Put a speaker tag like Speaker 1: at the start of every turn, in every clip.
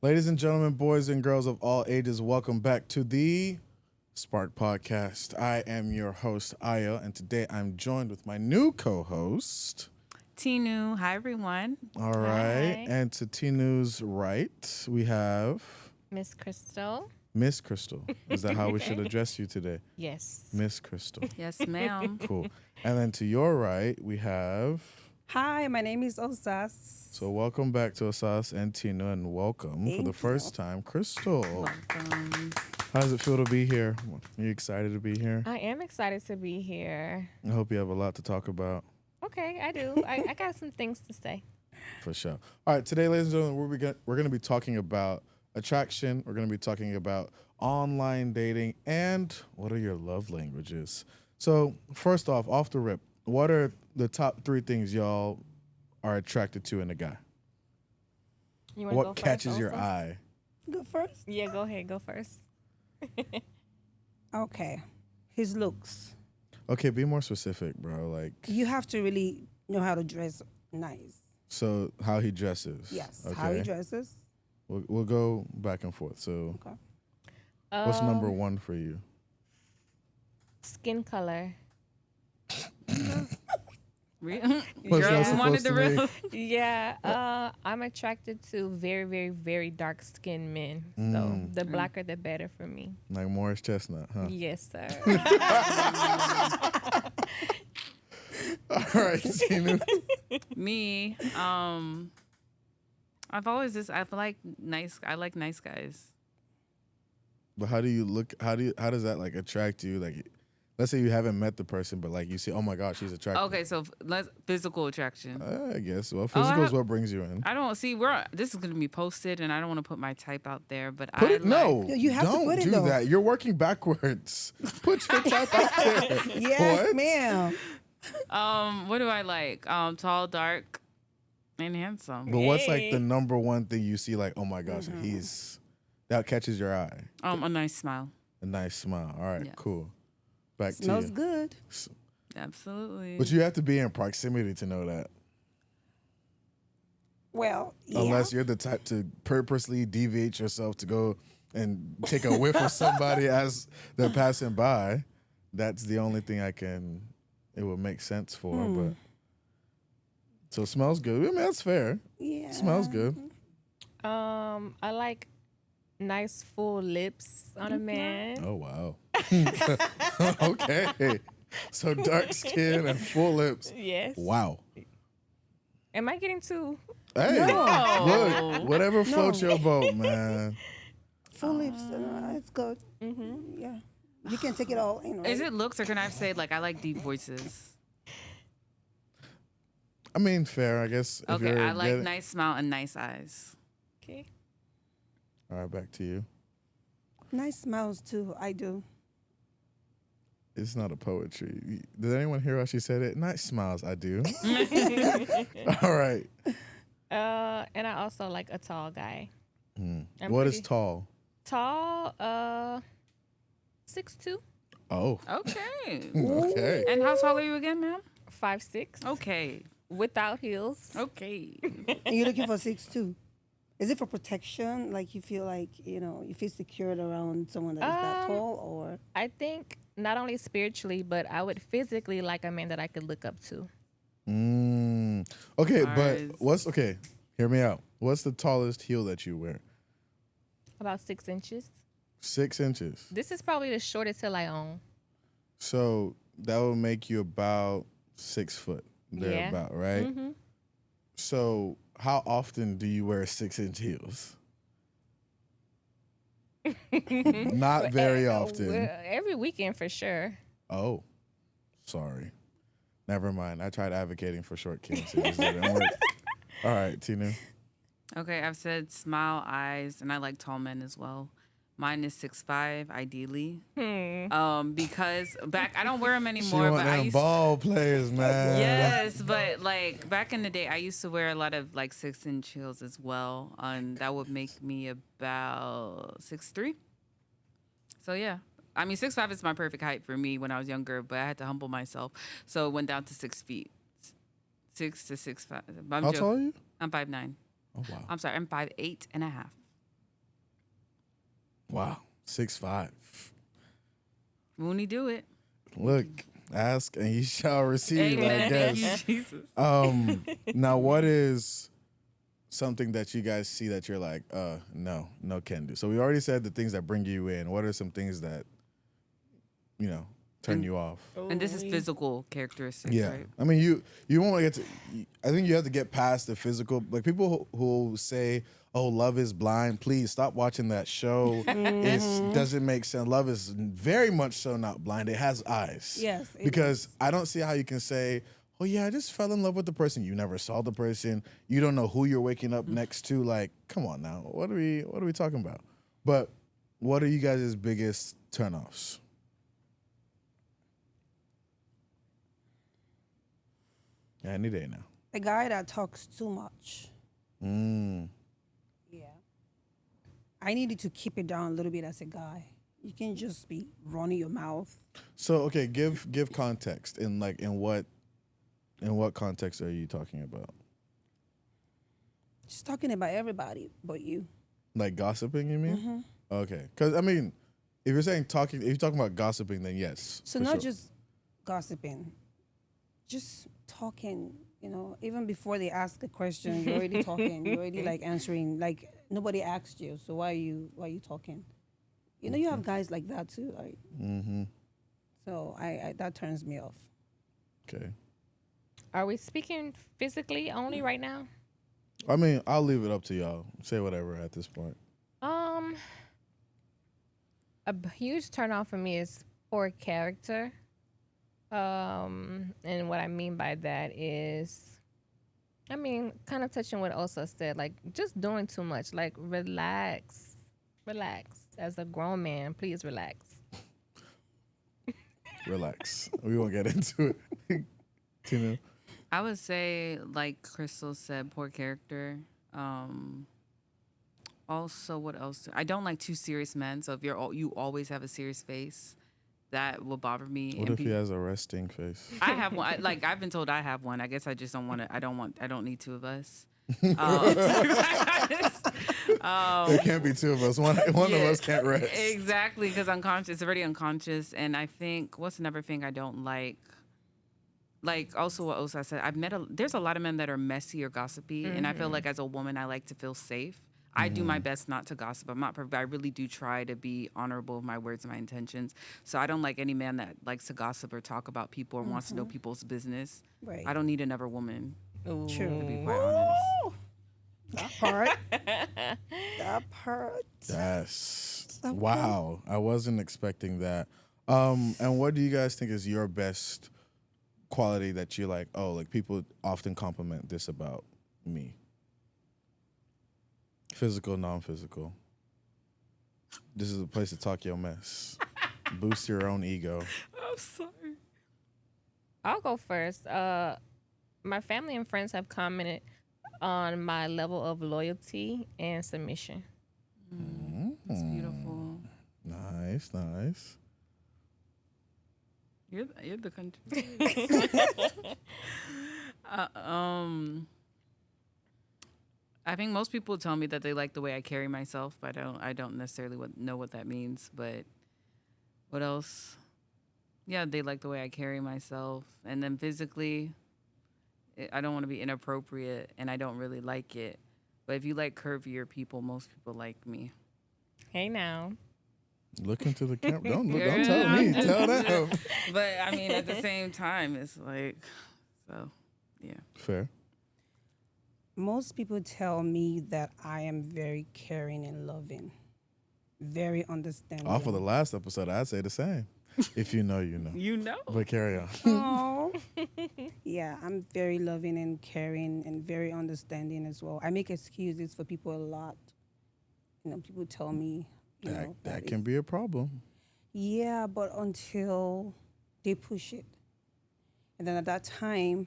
Speaker 1: Ladies and gentlemen, boys and girls of all ages, welcome back to the Spark Podcast. I am your host, Aya, and today I'm joined with my new co-host.
Speaker 2: Tinu. Hi, everyone.
Speaker 1: All right.
Speaker 3: Hi.
Speaker 1: And to Tinu's right, we have
Speaker 3: Miss Crystal.
Speaker 1: Miss Crystal. Is that how we should address you today?
Speaker 3: Yes.
Speaker 1: Miss Crystal.
Speaker 2: Yes, ma'am.
Speaker 1: Cool. And then to your right, we have...
Speaker 4: Hi, my name is Osas.
Speaker 1: So welcome back to Asas and Tinu, and welcome for
Speaker 4: Thank
Speaker 1: the first time, Crystal.
Speaker 2: Welcome.
Speaker 1: How does it feel to be here? Are you excited to be here?
Speaker 3: I am excited to be here.
Speaker 1: I hope you have a lot to talk about.
Speaker 3: Okay, I do. I got some things to say.
Speaker 1: For sure. All right, today, ladies and gentlemen, we're going to be talking about attraction. We're going to be talking about online dating and what are your love languages. So first off the rip, what are the top 3 things y'all are attracted to in a guy?
Speaker 3: You want to go
Speaker 1: What
Speaker 3: first,
Speaker 1: catches your
Speaker 3: Osas?
Speaker 1: eye?
Speaker 4: Go first.
Speaker 3: Yeah, go ahead. Go first.
Speaker 4: Okay. His looks.
Speaker 1: Okay, be more specific, bro. Like,
Speaker 4: You have to really know how to dress nice.
Speaker 1: so how he dresses.
Speaker 4: Yes.
Speaker 1: Okay.
Speaker 4: How he dresses.
Speaker 1: We'll go back and forth. So
Speaker 4: Okay.
Speaker 1: what's number 1 for you?
Speaker 3: Skin color.
Speaker 1: What's
Speaker 2: Girl,
Speaker 1: that
Speaker 2: you wanted
Speaker 1: supposed
Speaker 2: the
Speaker 1: to
Speaker 2: real.
Speaker 3: Yeah. I'm attracted to very, very, very dark skinned men. So the blacker the better for me.
Speaker 1: Like Morris Chestnut, huh?
Speaker 3: Yes, sir.
Speaker 1: All right, Tinu.
Speaker 2: Me, I've always just I like nice guys.
Speaker 1: But how do you look? How does that like attract you? Like, let's say you haven't met the person, but like you see, oh my gosh, she's attractive.
Speaker 2: Okay, so let's physical attraction.
Speaker 1: I guess. Well, physical is
Speaker 2: have-
Speaker 1: what brings you in.
Speaker 2: I don't see this is gonna be posted, and I don't want to put my type out there, but
Speaker 1: Put it. No,
Speaker 4: You have to
Speaker 1: don't
Speaker 4: put it,
Speaker 1: do
Speaker 4: though.
Speaker 1: that. You're working backwards. Put your type out there.
Speaker 4: Yes,
Speaker 1: What?
Speaker 4: ma'am.
Speaker 2: What do I like? Tall, dark, and handsome.
Speaker 1: But what's like the
Speaker 3: Hey.
Speaker 1: number 1 thing you see? Like, oh my gosh, that catches your eye.
Speaker 2: A nice smile.
Speaker 1: A nice smile. All right,
Speaker 2: Yes.
Speaker 1: cool. Back to
Speaker 4: Smells
Speaker 1: you.
Speaker 4: good.
Speaker 2: Absolutely.
Speaker 1: But you have to be in proximity to know that.
Speaker 4: Well, yeah.
Speaker 1: Unless you're the type to purposely deviate yourself to go and take a whiff of somebody as they're passing by. That's the only thing it would make sense for. But so it smells good. I mean, that's fair.
Speaker 4: Yeah.
Speaker 1: Smells good.
Speaker 3: I like nice full lips on a man.
Speaker 1: Oh, wow. Okay. So dark skin and full lips.
Speaker 3: Yes.
Speaker 1: Wow.
Speaker 3: Am I getting too?
Speaker 1: Hey,
Speaker 2: No.
Speaker 1: look, whatever floats your boat, man.
Speaker 4: Full lips. It's good. Yeah. You can take it all in.
Speaker 2: Is
Speaker 4: right?
Speaker 2: it looks or can I say like I like deep voices?
Speaker 1: I mean, fair, I guess. If
Speaker 2: Okay,
Speaker 1: you're
Speaker 2: I like
Speaker 1: getting-
Speaker 2: nice smile and nice eyes.
Speaker 3: Okay.
Speaker 1: All right, back to you.
Speaker 4: Nice smells too. I do.
Speaker 1: It's not a poetry. Did anyone hear how she said it? Nice smiles, I do. All right.
Speaker 3: And I also like a tall guy. I'm
Speaker 1: What is
Speaker 3: pretty-
Speaker 1: tall?
Speaker 3: Tall, 6'2",
Speaker 1: Oh,
Speaker 2: Okay.
Speaker 1: okay.
Speaker 2: And how tall are you again, ma'am?
Speaker 3: 5'6",
Speaker 2: Okay.
Speaker 3: without heels.
Speaker 2: Okay.
Speaker 4: And you're looking for 6'2". Is it for protection? Like you feel like, you feel secured around someone that is that tall, or?
Speaker 3: I think not only spiritually, but I would physically like a man that I could look up to.
Speaker 1: Okay,
Speaker 2: Nice.
Speaker 1: but hear me out. What's the tallest heel that you wear?
Speaker 3: About 6 inches.
Speaker 1: 6 inches.
Speaker 3: This is probably the shortest heel I own.
Speaker 1: So that would make you about 6 foot,
Speaker 3: Yeah.
Speaker 1: thereabout, right?
Speaker 3: Mm-hmm.
Speaker 1: So how often do you wear 6-inch heels? Not very often.
Speaker 3: Every weekend for sure.
Speaker 1: Oh, sorry. Never mind. I tried advocating for short kids. It just didn't work. All right, Tina.
Speaker 2: Okay, I've said smile, eyes, and I like tall men as well. Mine is 6'5", ideally. Because I don't wear them
Speaker 1: She
Speaker 2: anymore,
Speaker 1: want
Speaker 2: but I
Speaker 1: them
Speaker 2: used
Speaker 1: ball players, man.
Speaker 2: Yes, but like back in the day, I used to wear a lot of like 6-inch heels as well, and that would make me about 6'3". So yeah, I mean 6'5" is my perfect height for me when I was younger, but I had to humble myself, so it went down to 6 feet, 6 to 6'5".
Speaker 1: How tall are you?
Speaker 2: I'm 5'9".
Speaker 1: Oh, wow.
Speaker 2: I'm sorry, I'm 5'8.5".
Speaker 1: Wow, 6'5".
Speaker 2: Won't he do it?
Speaker 1: Look, ask and you shall receive, I
Speaker 2: Amen. Thank you,
Speaker 1: guess.
Speaker 2: Jesus.
Speaker 1: Now, what is something that you guys see that you're like, no can do? So we already said the things that bring you in. What are some things that, turn you off?
Speaker 2: And this is physical characteristics,
Speaker 1: Yeah,
Speaker 2: right?
Speaker 1: I mean, you won't get to. I think you have to get past the physical. Like people who say, "Oh, Love is Blind," please stop watching that show. It doesn't make sense. Love is very much so not blind. It has eyes.
Speaker 4: Yes, it
Speaker 1: because I don't see how you can say, "Oh yeah, I just fell in love with the person." You never saw the person. You don't know who you're waking up next to. Like, come on now. What are we talking about? But what are you guys' biggest turnoffs? Any day now.
Speaker 4: A guy that talks too much.
Speaker 1: Mm.
Speaker 4: Yeah. I needed to keep it down a little bit as a guy. You can just be running your mouth.
Speaker 1: So okay, give context in what context are you talking about?
Speaker 4: Just talking about everybody but you.
Speaker 1: Like gossiping, you mean?
Speaker 4: Mm-hmm.
Speaker 1: Okay, because I mean, if you're talking about gossiping, then yes.
Speaker 4: So
Speaker 1: for
Speaker 4: not
Speaker 1: sure.
Speaker 4: just gossiping, just talking. Even before they ask a question, you're already talking. You're already like answering. Like nobody asked you, so why are you talking? You have guys like that too, right?
Speaker 1: Mm-hmm.
Speaker 4: So I that turns me off.
Speaker 1: Okay.
Speaker 3: Are we speaking physically only right now?
Speaker 1: I mean, I'll leave it up to y'all. Say whatever at this point.
Speaker 3: Huge turn off for me is poor character. And what I mean by that is, kind of touching what Osa said, like just doing too much. Like relax. As a grown man, please relax.
Speaker 1: Relax. We won't get into it. Tina.
Speaker 2: I would say, like Crystal said, poor character. Also, what else? I don't like too serious men. So if you always have a serious face, that will bother me.
Speaker 1: What if he has a resting face?
Speaker 2: I have one. Like I've been told I have one. I guess I just don't want to. I don't need two of us.
Speaker 1: There can't be two of us. One of us can't rest.
Speaker 2: Exactly, because unconscious. It's already unconscious. And I think what's another thing I don't like? Like also what Osa said, there's a lot of men that are messy or gossipy, and I feel like as a woman, I like to feel safe. I do my best not to gossip. I'm not perfect. I really do try to be honorable of my words and my intentions. So I don't like any man that likes to gossip or talk about people or wants to know people's business.
Speaker 4: Right.
Speaker 2: I don't need another woman.
Speaker 4: True.
Speaker 2: To be quite honest.
Speaker 4: That part. That part.
Speaker 1: Yes.
Speaker 4: Okay.
Speaker 1: Wow. I wasn't expecting that. And what do you guys think is your best quality that you like? Oh, like people often compliment this about me. Physical, non-physical. This is a place to talk your mess. Boost your own ego.
Speaker 2: I'm sorry.
Speaker 3: I'll go first. My family and friends have commented on my level of loyalty and submission.
Speaker 2: That's beautiful.
Speaker 1: Nice.
Speaker 2: You're the country. I think most people tell me that they like the way I carry myself. I don't necessarily know what that means, but what else? Yeah, they like the way I carry myself. And then physically, I don't want to be inappropriate, and I don't really like it. But if you like curvier people, most people like me.
Speaker 3: Hey now.
Speaker 1: Look into the camera. Don't tell me. Tell them.
Speaker 2: But I mean, at the same time, it's like, so, yeah.
Speaker 1: Fair.
Speaker 4: Most people tell me that I am very caring and loving, very understanding.
Speaker 1: Off of the last episode, I'd say the same. If you know, you know.
Speaker 2: You know.
Speaker 1: But carry on.
Speaker 4: Oh. Yeah, I'm very loving and caring and very understanding as well. I make excuses for people a lot. People tell me,
Speaker 1: That can be a problem.
Speaker 4: Yeah, but until they push it. And then at that time,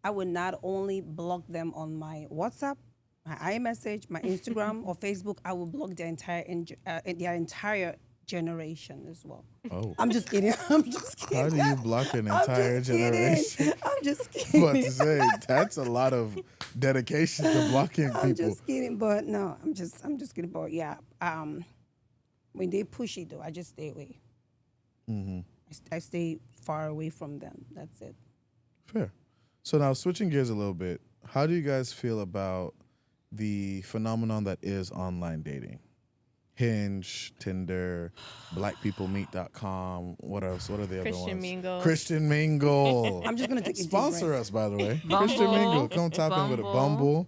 Speaker 4: I would not only block them on my WhatsApp, my iMessage, my Instagram, or Facebook. I will block their entire generation as well.
Speaker 1: Oh.
Speaker 4: I'm just kidding. I'm just kidding.
Speaker 1: How do you block an
Speaker 4: I'm
Speaker 1: entire
Speaker 4: just kidding.
Speaker 1: generation?
Speaker 4: I'm just kidding.
Speaker 1: What to say? That's a lot of dedication to blocking people.
Speaker 4: I'm just kidding, but no, I'm just kidding. But yeah, When they push it, though, I just stay away.
Speaker 1: Mm-hmm.
Speaker 4: I stay far away from them. That's it.
Speaker 1: Fair. So now switching gears a little bit, how do you guys feel about the phenomenon that is online dating? Hinge, Tinder, blackpeoplemeet.com. What else? What are the other
Speaker 3: Christian
Speaker 1: ones?
Speaker 3: Mingle.
Speaker 1: Christian Mingle.
Speaker 4: I'm just gonna take a deep
Speaker 1: Sponsor
Speaker 4: breath.
Speaker 1: us, by the way.
Speaker 2: Bumble.
Speaker 1: Christian Mingle. Come tap in with a Bumble.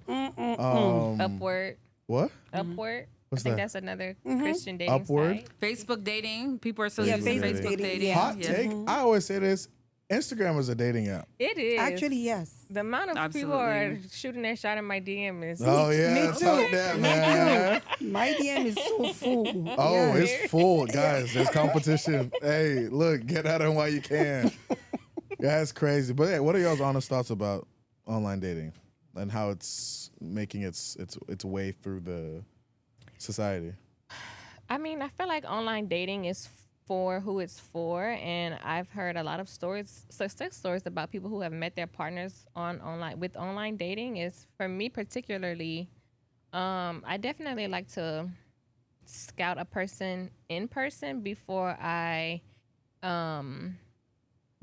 Speaker 3: Upward.
Speaker 1: What?
Speaker 3: Upward.
Speaker 1: What's
Speaker 3: I think
Speaker 1: that?
Speaker 3: that's another Christian dating
Speaker 1: Upward?
Speaker 3: site.
Speaker 2: Facebook dating. People are still
Speaker 4: Yeah,
Speaker 2: using
Speaker 1: Facebook
Speaker 2: Facebook
Speaker 4: dating,
Speaker 2: dating.
Speaker 4: yeah.
Speaker 1: Hot take. I always say this. Instagram is a dating app.
Speaker 3: It is.
Speaker 4: Actually, yes.
Speaker 3: The amount of people
Speaker 2: Absolutely.
Speaker 3: are shooting their shot in my DM is.
Speaker 1: Oh yeah,
Speaker 4: Me
Speaker 1: talk
Speaker 4: too.
Speaker 1: that,
Speaker 4: Me
Speaker 1: man.
Speaker 4: My DM is so full.
Speaker 1: Oh,
Speaker 4: Yeah.
Speaker 1: it's full, guys. There's competition. Hey, look, get at it while you can. That's crazy. But hey, what are y'all's honest thoughts about online dating and how it's making its way through the society?
Speaker 3: I mean, I feel like online dating is for who it's for, and I've heard a lot of success stories about people who have met their partners on online with online dating. Is for me particularly, I definitely like to scout a person in person before I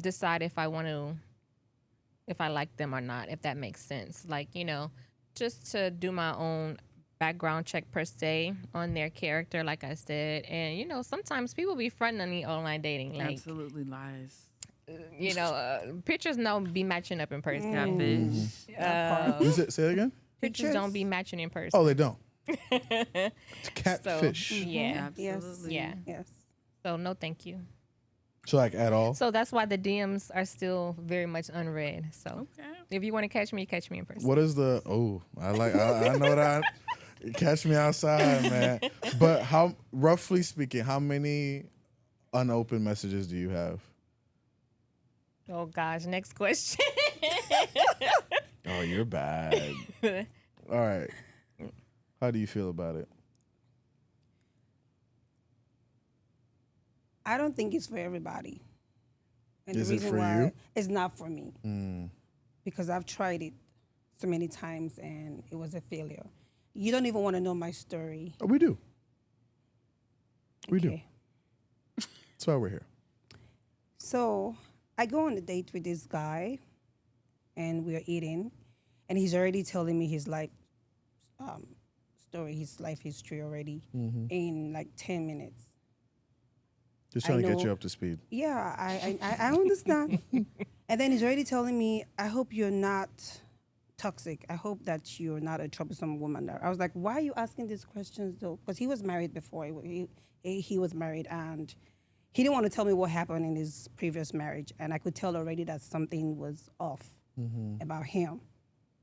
Speaker 3: decide if I like them or not, if that makes sense. Like, just to do my own background check per se on their character, like I said. And sometimes people be fronting on the online dating, like
Speaker 2: Absolutely lies.
Speaker 3: pictures don't be matching up in person.
Speaker 2: Catfish.
Speaker 1: Say it again.
Speaker 3: Pictures don't be matching in person.
Speaker 1: Oh, they don't.
Speaker 3: So,
Speaker 1: Catfish.
Speaker 3: yeah.
Speaker 2: Absolutely.
Speaker 3: Yeah.
Speaker 4: Yes.
Speaker 3: So no, thank you.
Speaker 1: So like at all?
Speaker 3: So that's why the DMs are still very much unread. So
Speaker 2: Okay.
Speaker 3: if you want to catch me in person.
Speaker 1: What is the? Oh, I know that. Catch me outside, man. But how, roughly speaking, how many unopened messages do you have?
Speaker 3: Oh gosh, next question.
Speaker 1: Oh, you're bad. All right. How do you feel about it?
Speaker 4: I don't think it's for everybody. And
Speaker 1: Is
Speaker 4: the
Speaker 1: it
Speaker 4: reason
Speaker 1: for
Speaker 4: why
Speaker 1: you?
Speaker 4: it's not for me. Because I've tried it so many times and it was a failure. You don't even want to know my story.
Speaker 1: Oh, we do. We do.
Speaker 4: Okay.
Speaker 1: That's why we're here.
Speaker 4: So I go on a date with this guy and we're eating and he's already telling me his life story, his life history already in like 10 minutes.
Speaker 1: Just trying to get
Speaker 4: know.
Speaker 1: you up to speed.
Speaker 4: Yeah, I understand. And then he's already telling me, I hope you're not toxic. I hope that you're not a troublesome woman. I was like, why are you asking these questions though? Because he was married before. He was married and he didn't want to tell me what happened in his previous marriage. And I could tell already that something was off about him.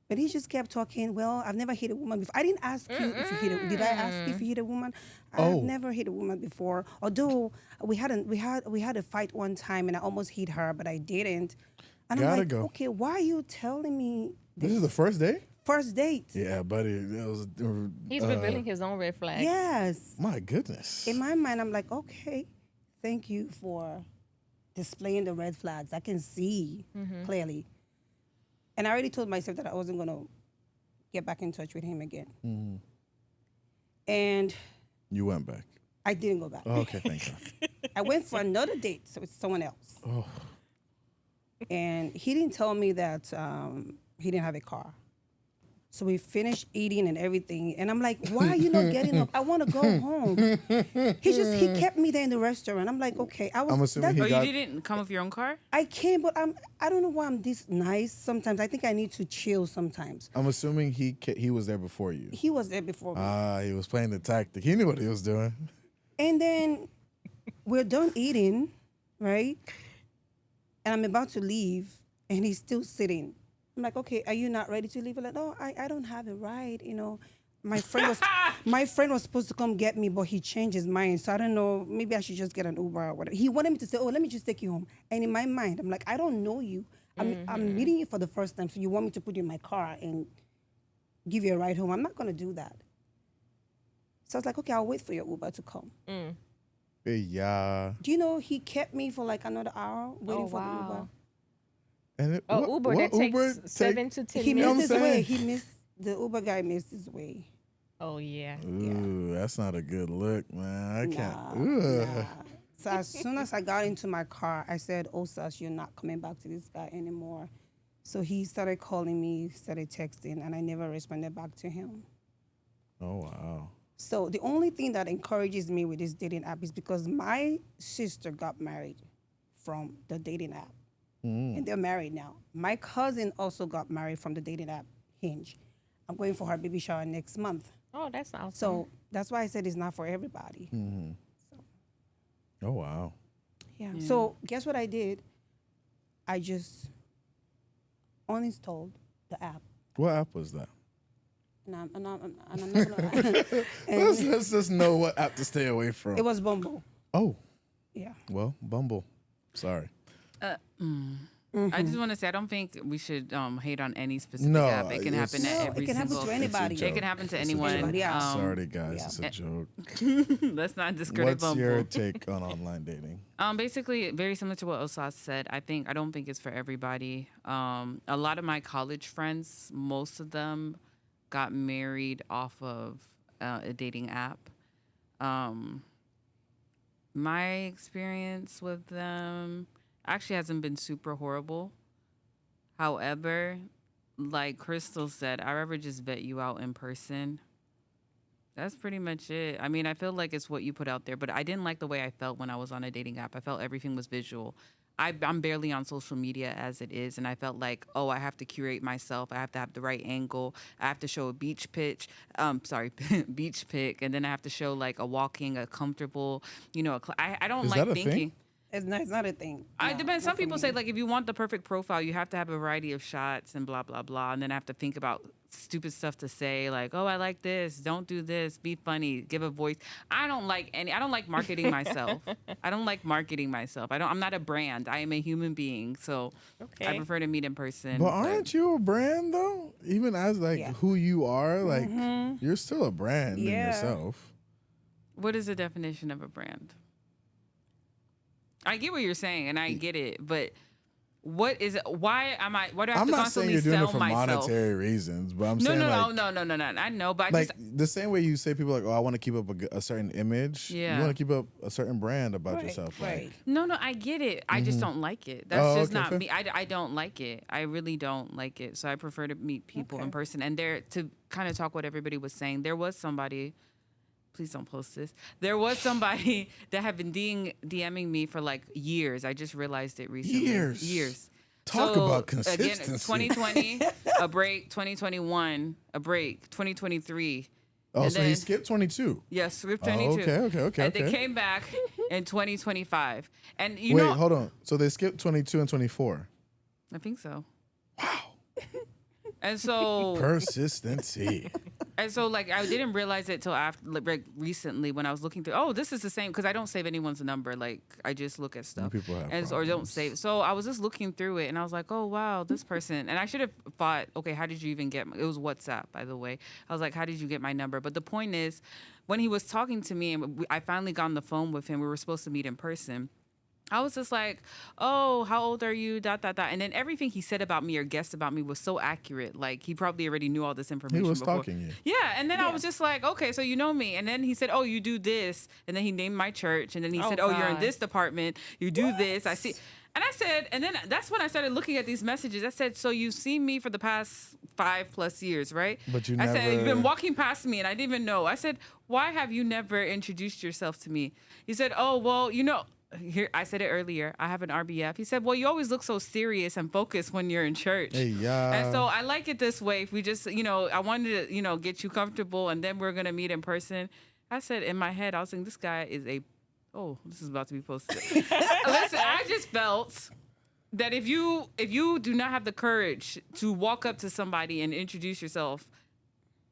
Speaker 4: But he just kept talking. Well, I've never hit a woman before. I didn't ask you if you hit a. Did I ask if you hit a woman?
Speaker 1: Oh.
Speaker 4: I've never hit a woman before. Although we had a fight one time and I almost hit her, but I didn't. And I'm
Speaker 1: Gotta
Speaker 4: like,
Speaker 1: go.
Speaker 4: okay, why are you telling me
Speaker 1: This is the first day?
Speaker 4: first date?
Speaker 1: Yeah, buddy. It was,
Speaker 3: He's revealing his own red flags.
Speaker 4: Yes.
Speaker 1: my goodness.
Speaker 4: In my mind, I'm like, okay, thank you for displaying the red flags. I can see clearly. And I already told myself that I wasn't going to get back in touch with him again. And
Speaker 1: You went back.
Speaker 4: I didn't go back.
Speaker 1: Oh, okay, thank God.
Speaker 4: I went for another date with someone else.
Speaker 1: Oh.
Speaker 4: And he didn't tell me that he didn't have a car. So we finished eating and everything. And I'm like, why are you not getting up? I want to go home. He kept me there in the restaurant. I'm like, okay.
Speaker 1: I'm assuming
Speaker 2: Oh,
Speaker 1: he got.
Speaker 2: you didn't come with your own car?
Speaker 4: I came, but I don't know why I'm this nice sometimes. I think I need to chill sometimes.
Speaker 1: I'm assuming he was there before you.
Speaker 4: He was there before me.
Speaker 1: He was playing the tactic. He knew what he was doing.
Speaker 4: And then we're done eating, right? And I'm about to leave, and he's still sitting. I'm like, okay, are you not ready to leave? I'm like, no, I don't have a ride. My friend was supposed to come get me, but he changed his mind. So I don't know. Maybe I should just get an Uber or whatever. He wanted me to say, oh, let me just take you home. And in my mind, I'm like, I don't know you. I'm meeting you for the first time, so you want me to put you in my car and give you a ride home? I'm not gonna do that. So I was like, okay, I'll wait for your Uber to come.
Speaker 1: Yeah.
Speaker 4: Do you know he kept me for like another hour waiting for the Uber?
Speaker 1: And
Speaker 3: Uber that takes 7 to 10
Speaker 4: He
Speaker 3: minutes.
Speaker 4: missed his
Speaker 1: I'm
Speaker 4: way.
Speaker 1: saying?
Speaker 4: The Uber guy missed his way.
Speaker 3: Oh yeah.
Speaker 1: Ooh, that's not a good look, man. I can't.
Speaker 4: Nah,
Speaker 1: Ooh.
Speaker 4: nah. So as soon as I got into my car, I said, "Oh, Sas, you're not coming back to this guy anymore." So he started calling me, started texting, and I never responded back to him.
Speaker 1: Oh wow.
Speaker 4: So the only thing that encourages me with this dating app is because my sister got married from the dating app, and they're married now. My cousin also got married from the dating app Hinge. I'm going for her baby shower next month.
Speaker 3: Oh, that's awesome.
Speaker 4: So that's why I said it's not for everybody.
Speaker 1: Oh wow.
Speaker 4: Yeah. So guess what I did? I just uninstalled the app.
Speaker 1: What app was that?
Speaker 4: And I'm not gonna.
Speaker 1: Let's just know what app to stay away from.
Speaker 4: It was Bumble.
Speaker 1: Oh,
Speaker 4: Yeah.
Speaker 1: well, Bumble. Sorry.
Speaker 2: I just want to say I don't think we should hate on any specific
Speaker 1: No,
Speaker 2: app. It can happen
Speaker 1: it's-
Speaker 2: at
Speaker 4: No,
Speaker 2: every
Speaker 4: it can happen
Speaker 2: single.
Speaker 4: to anybody.
Speaker 1: joke.
Speaker 2: It can happen to
Speaker 1: It's a
Speaker 2: anyone.
Speaker 4: Anybody else.
Speaker 1: Sorry, guys.
Speaker 4: yeah.
Speaker 1: It's a joke.
Speaker 2: Let's not discredit
Speaker 1: What's
Speaker 2: Bumble.
Speaker 1: your take on online dating?
Speaker 2: Basically, very similar to what Osas said. I don't think it's for everybody. A lot of my college friends, most of them, got married off of a dating app. My experience with them actually hasn't been super horrible. However, like Crystal said, I'd rather just vet you out in person. That's pretty much it. I mean, I feel like it's what you put out there, but I didn't like the way I felt when I was on a dating app. I felt everything was visual. I'm barely on social media as it is, and I felt like, oh, I have to curate myself. I have to have the right angle. I have to show a beach pitch. Beach pic, and then I have to show like a walking, a comfortable, I don't
Speaker 1: Is
Speaker 2: like
Speaker 1: that a
Speaker 2: thinking.
Speaker 1: thing?
Speaker 4: It's not a thing.
Speaker 2: It
Speaker 4: No,
Speaker 2: depends.
Speaker 4: not
Speaker 2: Some
Speaker 4: for
Speaker 2: people
Speaker 4: me.
Speaker 2: say like if you want the perfect profile, you have to have a variety of shots and blah blah blah, and then I have to think about stupid stuff to say like, oh, I like this, don't do this, be funny, give a voice. I don't like marketing myself. I don't like marketing myself. I'm not a brand. I am a human being, so I
Speaker 3: Okay.
Speaker 2: prefer to meet in person.
Speaker 1: But aren't you a brand though? Even as like
Speaker 4: Yeah.
Speaker 1: who you are, like you're still a brand in
Speaker 4: Yeah.
Speaker 1: yourself.
Speaker 2: What is the definition of a brand? I get what you're saying, and I get it, but what is it? Why do I have
Speaker 1: I'm
Speaker 2: to
Speaker 1: not saying
Speaker 2: constantly
Speaker 1: you're doing
Speaker 2: sell
Speaker 1: it for
Speaker 2: myself?
Speaker 1: monetary reasons, but I'm
Speaker 2: No,
Speaker 1: saying
Speaker 2: no,
Speaker 1: like,
Speaker 2: no. I know, but I
Speaker 1: like
Speaker 2: just
Speaker 1: the same way you say people like, oh, I want to keep up a certain image.
Speaker 2: Yeah.
Speaker 1: You want to keep up a certain brand about
Speaker 4: Right,
Speaker 1: yourself.
Speaker 4: right.
Speaker 1: Like,
Speaker 2: No, I get it. I just don't like it. That's
Speaker 1: Oh,
Speaker 2: just
Speaker 1: okay,
Speaker 2: not
Speaker 1: fair.
Speaker 2: me. I don't like it. I really don't like it. So I prefer to meet people in
Speaker 4: Okay.
Speaker 2: person. And there, to kind of talk what everybody was saying, there was somebody, please don't post this. There was somebody that had been DMing me for like years. I just realized it recently.
Speaker 1: Years. Talk about consistency.
Speaker 2: Again, 2020, a break. 2021, a break. 2023.
Speaker 1: oh,
Speaker 2: And
Speaker 1: so he
Speaker 2: then-
Speaker 1: skipped 22.
Speaker 2: Yes, Swift
Speaker 1: Oh,
Speaker 2: 22.
Speaker 1: okay.
Speaker 2: And they came back in 2025. And you
Speaker 1: Wait,
Speaker 2: know,
Speaker 1: hold on. So they skipped 22 and 24.
Speaker 2: I think so. Wow. And so,
Speaker 1: Persistency.
Speaker 2: like, I didn't realize it till after, like, recently when I was looking through. Oh, this is the same because I don't save anyone's number. Like, I just look at stuff,
Speaker 1: people have
Speaker 2: or don't
Speaker 1: problems.
Speaker 2: save. So I was just looking through it, and I was like, oh wow, this person. And I should have thought, okay, how did you even get? It was WhatsApp, by the way. I was like, how did you get my number? But the point is, when he was talking to me, and I finally got on the phone with him, we were supposed to meet in person. I was just like, oh, how old are you? ... And then everything he said about me or guessed about me was so accurate. Like, he probably already knew all this
Speaker 1: He
Speaker 2: information
Speaker 1: was
Speaker 2: before.
Speaker 1: stalking you.
Speaker 2: Yeah, and then I was just like, okay, so you know me. And then he said, oh, you do this. And then he named my church. And then he
Speaker 3: Oh,
Speaker 2: said, oh, you're in
Speaker 3: God.
Speaker 2: this department. You do this. I see. And I said, and then that's when I started looking at these messages. I said, so you've seen me for the past 5+ years, right?
Speaker 1: But you
Speaker 2: I said, you've
Speaker 1: never-
Speaker 2: been walking past me and I didn't even know. I said, why have you never introduced yourself to me? He said, oh, well, here, I said it earlier. I have an RBF. He said, well, you always look so serious and focused when you're in church.
Speaker 1: Hey, yeah.
Speaker 2: And so I like it this way. If we just, I wanted to, get you comfortable and then we're going to meet in person. I said in my head, I was thinking, this guy is this is about to be posted. Listen, I just felt that if you do not have the courage to walk up to somebody and introduce yourself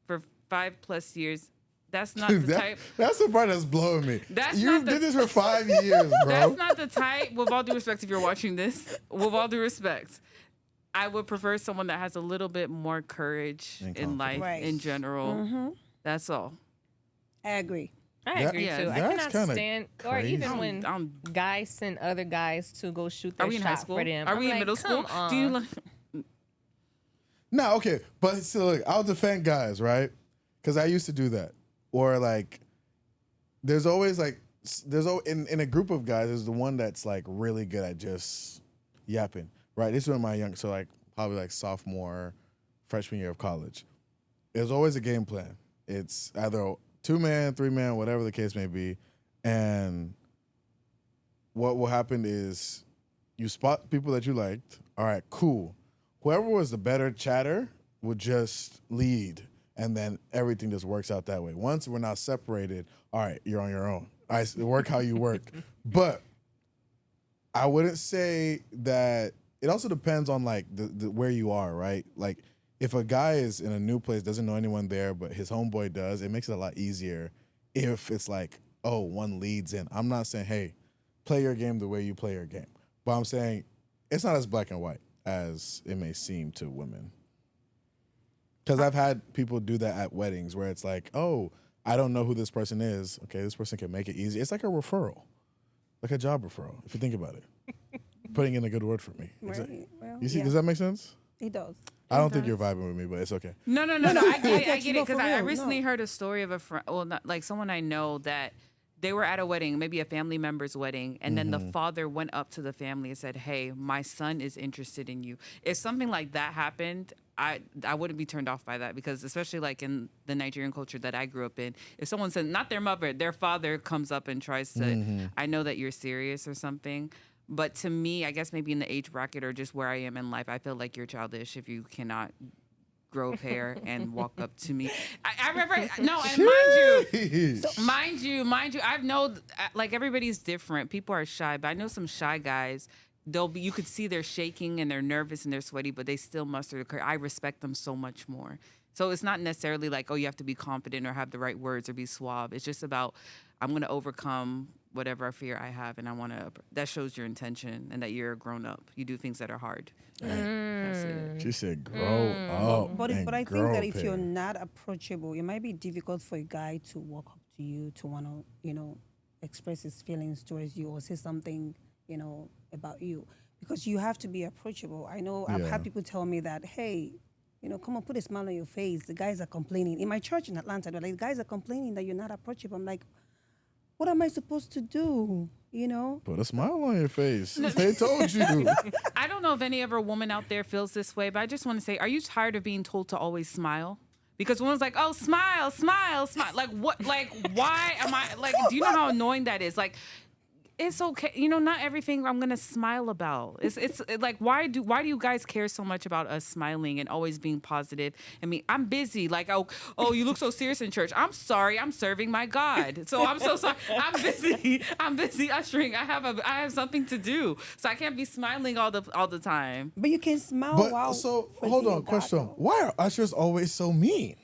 Speaker 2: for 5+ years, that's not the type.
Speaker 1: That's the part that's blowing me.
Speaker 2: That's
Speaker 1: you
Speaker 2: not the-
Speaker 1: did this for 5 years, bro.
Speaker 2: That's not the type, with all due respect, if you're watching this, with all due respect, I would prefer someone that has a little bit more courage
Speaker 1: And
Speaker 2: in life
Speaker 4: confidence.
Speaker 2: in general. That's all.
Speaker 4: I agree.
Speaker 3: I
Speaker 1: That-
Speaker 3: agree
Speaker 2: Yeah,
Speaker 3: too. I
Speaker 1: that's
Speaker 3: cannot
Speaker 1: kinda
Speaker 3: stand, or
Speaker 1: crazy.
Speaker 3: even when
Speaker 2: I'm-
Speaker 3: guys send other guys to go shoot
Speaker 2: Are
Speaker 3: their
Speaker 2: we in
Speaker 3: shot
Speaker 2: high school?
Speaker 3: for them.
Speaker 2: Are
Speaker 3: I'm
Speaker 2: we in
Speaker 3: like,
Speaker 2: middle school?
Speaker 3: come
Speaker 2: Do you
Speaker 3: on.
Speaker 2: like?
Speaker 1: No, okay. But so look, I'll defend guys, right? because I used to do that. Or like, there's always like, in a group of guys, there's the one that's like really good at just yapping, right? This is when my young, so like probably like sophomore, freshman year of college. There's always a game plan. It's either 2-man, 3-man, whatever the case may be, and what will happen is you spot people that you liked. All right, cool. Whoever was the better chatter would just lead, and then everything just works out that way. Once we're not separated, all right, you're on your own. All right, so work how you work. But I wouldn't say that. It also depends on like the where you are, right? Like if a guy is in a new place, doesn't know anyone there, but his homeboy does, it makes it a lot easier if it's like, oh, one leads in. I'm not saying, hey, play your game the way you play your game. But I'm saying it's not as black and white as it may seem to women. Because I've had people do that at weddings where it's like, oh, I don't know who this person is. Okay, this person can make it easy. It's like a referral, like a job referral, if you think about it. Putting in a good word for me.
Speaker 4: Right. Well,
Speaker 1: You see,
Speaker 4: yeah,
Speaker 1: does that make sense?
Speaker 4: it does.
Speaker 1: I don't think you're vibing with me, but it's okay.
Speaker 2: No. I
Speaker 4: I
Speaker 2: get it. I
Speaker 4: get you.
Speaker 2: get
Speaker 4: No,
Speaker 2: it because
Speaker 4: for
Speaker 2: I
Speaker 4: real,
Speaker 2: recently
Speaker 4: no.
Speaker 2: heard a story of a friend, well, not, like someone I know that they were at a wedding, maybe a family member's wedding, and then the father went up to the family and said, "Hey, my son is interested in you." If something like that happened, I wouldn't be turned off by that because especially like in the Nigerian culture that I grew up in, if someone said not their mother, their father comes up and tries to, I know that you're serious or something. But to me, I guess maybe in the age bracket or just where I am in life, I feel like you're childish if you cannot grow up hair and walk up to me. I remember, no, and mind you, I've known, like everybody's different. People are shy, but I know some shy guys. You could see they're shaking and they're nervous and they're sweaty, but they still muster the courage. I respect them so much more. So it's not necessarily like, oh, you have to be confident or have the right words or be suave. It's just about, I'm going to overcome whatever fear I have, and I want to. That shows your intention and that you're a grown up. You do things that are hard. That's it.
Speaker 1: She said, "Grow up."
Speaker 4: But
Speaker 1: and
Speaker 4: I
Speaker 1: grow
Speaker 4: think that if you're
Speaker 1: pair.
Speaker 4: not approachable, it might be difficult for a guy to walk up to you to want to, express his feelings towards you or say something, about you, because you have to be approachable. I know I've
Speaker 1: Yeah.
Speaker 4: had people tell me that, hey, come on, put a smile on your face. The guys are complaining. In my church in Atlanta, they're like, the guys are complaining that you're not approachable. I'm like, what am I supposed to do?
Speaker 1: Put a smile on your face. They told you.
Speaker 2: I don't know if any other woman out there feels this way, but I just want to say, are you tired of being told to always smile? Because women's like, oh, smile, smile, smile. Like, what? Like, why am I, like, do you know how annoying that is? Like, it's okay. Not everything I'm gonna smile about. It's like, why do you guys care so much about us smiling and always being positive? I mean, I'm busy. Like, oh, you look so serious in church. I'm sorry. I'm serving my God. So I'm so sorry. I'm busy. I'm busy ushering. I have something to do. So I can't be smiling all the time.
Speaker 4: But you can smile
Speaker 1: But
Speaker 4: while.
Speaker 1: so
Speaker 4: praising
Speaker 1: hold
Speaker 4: your
Speaker 1: on,
Speaker 4: God,
Speaker 1: question:
Speaker 4: though.
Speaker 1: why are ushers always so mean?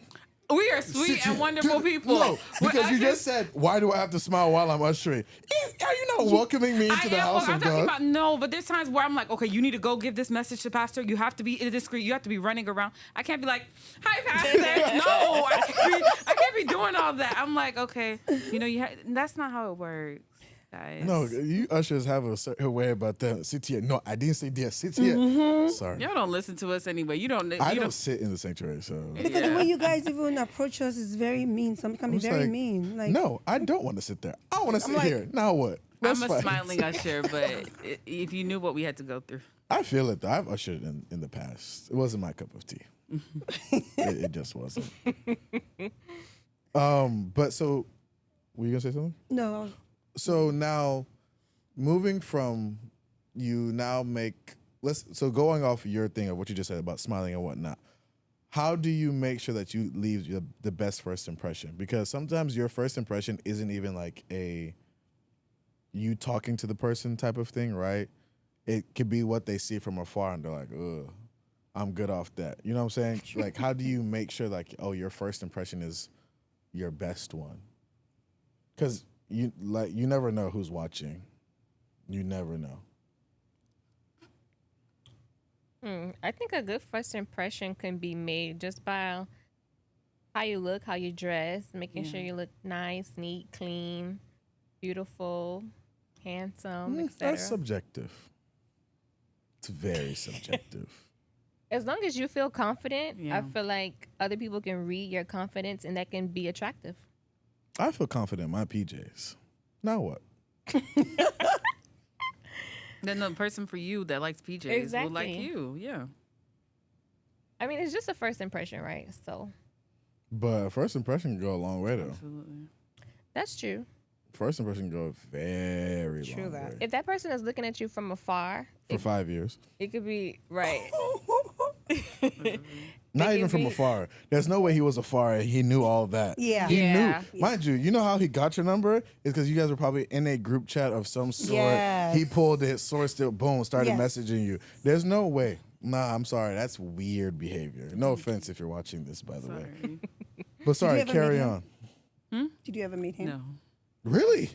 Speaker 2: We are sweet and wonderful people.
Speaker 1: No,
Speaker 2: We're
Speaker 1: because you
Speaker 2: ushers-
Speaker 1: just said, "Why do I have to smile while I'm ushering?" Are you not welcoming me into the house
Speaker 2: I'm
Speaker 1: of
Speaker 2: talking
Speaker 1: God?
Speaker 2: about no, but there's times where I'm like, okay, you need to go give this message to pastor. You have to be discreet. You have to be running around. I can't be like, hi, pastor. No, I can't be doing all that. I'm like, okay, that's not how it works, guys.
Speaker 1: No, you ushers have a certain way about that. Sit here. No, I didn't say there. Sit here. Sorry.
Speaker 2: Y'all don't listen to us anyway. You don't.
Speaker 1: I don't sit in the sanctuary, so.
Speaker 4: Because the way you guys even approach us is very mean. Some can be
Speaker 1: I'm just
Speaker 4: very
Speaker 1: like,
Speaker 4: mean. Like,
Speaker 1: no, I don't want to sit there. I want to sit
Speaker 4: like-
Speaker 1: here. Now what? Let's
Speaker 2: I'm a
Speaker 1: fight.
Speaker 2: smiling usher, but if you knew what we had to go through.
Speaker 1: I feel it though. I've ushered in the past. It wasn't my cup of tea. it just wasn't. But so, were you gonna say something?
Speaker 4: no,
Speaker 1: So now, moving from you now make so going off your thing of what you just said about smiling and whatnot. How do you make sure that you leave the best first impression? Because sometimes your first impression isn't even like a you talking to the person type of thing, right? It could be what they see from afar and they're like, ugh, I'm good off that. You know what I'm saying? Like, how do you make sure like, oh, your first impression is your best one? Because you never know who's watching. You never know.
Speaker 3: I think a good first impression can be made just by how you look, how you dress, making sure you look nice, neat, clean, beautiful, handsome, etc.
Speaker 1: That's subjective. It's very subjective.
Speaker 3: As long as you feel confident,
Speaker 2: Yeah.
Speaker 3: I feel like other people can read your confidence, and that can be attractive.
Speaker 1: I feel confident in my PJs. Now what?
Speaker 2: Then the person for you that likes PJs will like
Speaker 3: Exactly.
Speaker 2: you. Yeah.
Speaker 3: I mean, it's just a first impression, right? So
Speaker 1: But first impression can go a long way though.
Speaker 2: Absolutely.
Speaker 3: that's true.
Speaker 1: First impression can go a very
Speaker 4: True
Speaker 1: long
Speaker 4: that.
Speaker 1: way.
Speaker 3: If that person is looking at you from afar,
Speaker 1: For 5 years.
Speaker 3: it could be right.
Speaker 1: Not
Speaker 3: They
Speaker 1: even
Speaker 3: can
Speaker 1: from
Speaker 3: be-
Speaker 1: afar. There's no way he was afar and he knew all that.
Speaker 4: Yeah.
Speaker 1: He
Speaker 3: Yeah.
Speaker 1: knew. Mind you know how he got your number? It's because you guys were probably in a group chat of some sort.
Speaker 4: Yes.
Speaker 1: He pulled it, sourced it, boom, started
Speaker 4: Yes.
Speaker 1: messaging you. There's no way. Nah, I'm sorry. That's weird behavior. No offense if you're watching this, by the way.
Speaker 2: Sorry.
Speaker 1: But sorry,
Speaker 4: ever
Speaker 1: carry
Speaker 4: meet
Speaker 1: on.
Speaker 4: him? Did you ever meet him?
Speaker 2: No.
Speaker 1: Really?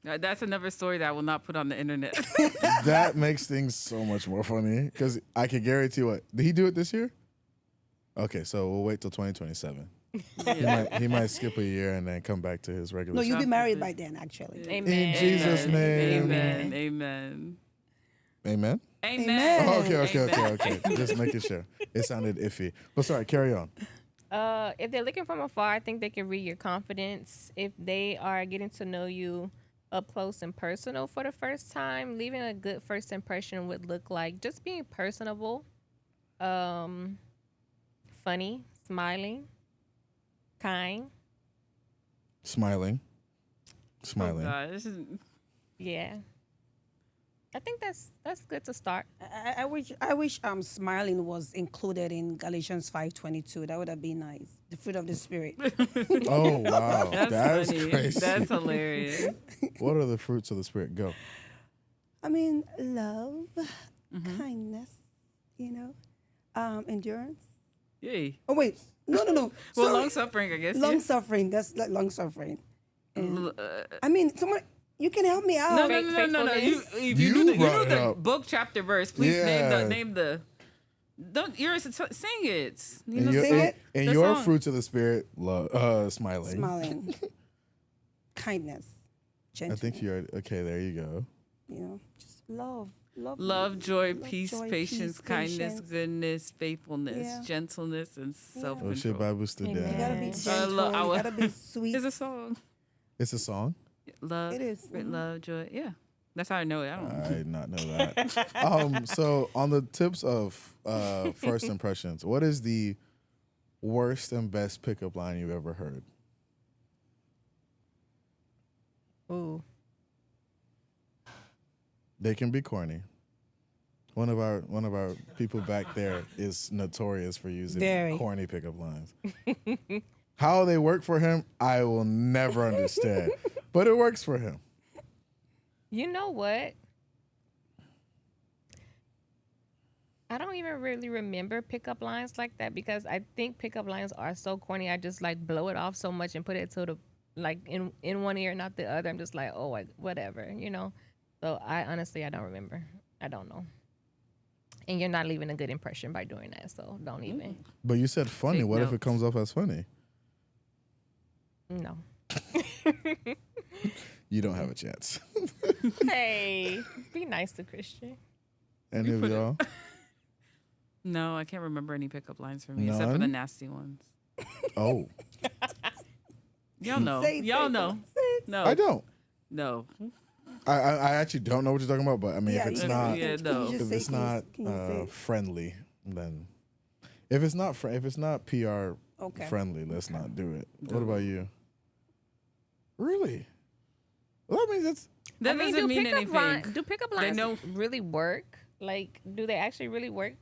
Speaker 2: That's another story that I will not put on the internet.
Speaker 1: That makes things so much more funny because I can guarantee what. Did he do it this year? Okay, so we'll wait till 2027. He might skip a year and then come back to his regular.
Speaker 4: No, you'll be
Speaker 2: Shop
Speaker 4: married
Speaker 2: visit.
Speaker 4: by then, actually.
Speaker 3: Amen.
Speaker 1: In Jesus' name.
Speaker 2: Amen. Amen.
Speaker 1: Amen.
Speaker 2: Amen.
Speaker 4: Amen.
Speaker 1: Oh, okay.
Speaker 2: Amen.
Speaker 1: Just making sure. It sounded iffy. But sorry, carry on.
Speaker 3: If they're looking from afar, I think they can read your confidence. If they are getting to know you up close and personal for the first time, leaving a good first impression would look like just being personable, funny, smiling, kind.
Speaker 1: Smiling.
Speaker 2: Oh, gosh.
Speaker 3: Yeah. I think that's good to start.
Speaker 4: I wish smiling was included in Galatians 5:22. That would have been nice. The fruit of the spirit.
Speaker 1: Oh wow, that's
Speaker 2: funny.
Speaker 1: crazy.
Speaker 2: That's hilarious.
Speaker 1: What are the fruits of the spirit? Go.
Speaker 4: I mean, love, kindness, endurance.
Speaker 2: Yay.
Speaker 4: Oh wait, no.
Speaker 2: Well,
Speaker 4: Sorry.
Speaker 2: long suffering, I guess.
Speaker 4: Long
Speaker 2: yeah.
Speaker 4: suffering. That's like long suffering.
Speaker 2: L-
Speaker 4: I mean, someone you can help me out.
Speaker 2: No, no,
Speaker 3: Fake-
Speaker 2: no, no, no. You,
Speaker 3: faithfulness.
Speaker 2: if
Speaker 1: You
Speaker 2: you, know
Speaker 1: brought it
Speaker 2: the
Speaker 1: up.
Speaker 2: book, chapter, verse, please
Speaker 1: Yeah.
Speaker 2: name the. Don't you're sing it. You
Speaker 1: And
Speaker 2: know,
Speaker 1: your,
Speaker 4: sing it?
Speaker 1: and
Speaker 2: The
Speaker 1: your
Speaker 2: song.
Speaker 1: fruits of the spirit, smiling.
Speaker 4: Smiling, kindness,
Speaker 1: I
Speaker 4: gentleness.
Speaker 1: think you're okay. There you go.
Speaker 4: Just love.
Speaker 2: love, joy,
Speaker 4: Love,
Speaker 2: peace,
Speaker 4: joy,
Speaker 2: patience,
Speaker 4: peace,
Speaker 2: kindness,
Speaker 4: patience.
Speaker 2: goodness, faithfulness,
Speaker 4: Yeah.
Speaker 2: gentleness, and self
Speaker 1: Oh shit,
Speaker 2: control.
Speaker 1: Bible student.
Speaker 3: Amen.
Speaker 4: You gotta be
Speaker 3: I
Speaker 4: gentle.
Speaker 2: love-
Speaker 4: You gotta be sweet.
Speaker 2: It's a song.
Speaker 1: It's a song.
Speaker 2: Love,
Speaker 4: It is.
Speaker 2: love, joy. Yeah, that's how I know it. I don't.
Speaker 1: I did not know that. So on the tips of first impressions, what is the worst and best pickup line you've ever heard?
Speaker 3: Ooh.
Speaker 1: They can be corny. One of our people back there is notorious for using
Speaker 4: Very.
Speaker 1: corny pickup lines. How they work for him, I will never understand. But it works for him.
Speaker 3: You know what? I don't even really remember pickup lines like that because I think pickup lines are so corny. I just like blow it off so much and put it to the like in one ear, not the other. I'm just like, oh, whatever, So I honestly don't remember. I don't know. And you're not leaving a good impression by doing that, so don't even.
Speaker 1: But you said funny.
Speaker 2: Take
Speaker 1: What if it
Speaker 2: notes.
Speaker 1: comes off as funny?
Speaker 3: No.
Speaker 1: You don't have a chance.
Speaker 3: Hey, be nice to Christian.
Speaker 1: Any of y'all?
Speaker 2: No, I can't remember any pickup lines for me except for the
Speaker 1: None?
Speaker 2: nasty ones.
Speaker 1: Oh,
Speaker 2: Y'all know.
Speaker 4: Say it,
Speaker 2: Y'all
Speaker 4: say it,
Speaker 2: know.
Speaker 4: come on, say it.
Speaker 2: No.
Speaker 1: I don't.
Speaker 2: No.
Speaker 1: I actually don't know what you're talking about. But I mean,
Speaker 4: Yeah,
Speaker 1: if it's
Speaker 4: you-
Speaker 1: not,
Speaker 2: Yeah,
Speaker 4: can
Speaker 2: no.
Speaker 4: you just
Speaker 1: if
Speaker 4: say-
Speaker 1: it's
Speaker 4: can you-
Speaker 1: not
Speaker 4: can you say it?
Speaker 1: friendly, then if it's not PR
Speaker 4: Okay.
Speaker 1: friendly, let's not do it. What about you? Really? Well, that means it's
Speaker 2: That doesn't mean anything.
Speaker 3: Do pickup
Speaker 2: They
Speaker 3: lines
Speaker 2: know-
Speaker 3: really work? Like, do they actually really work?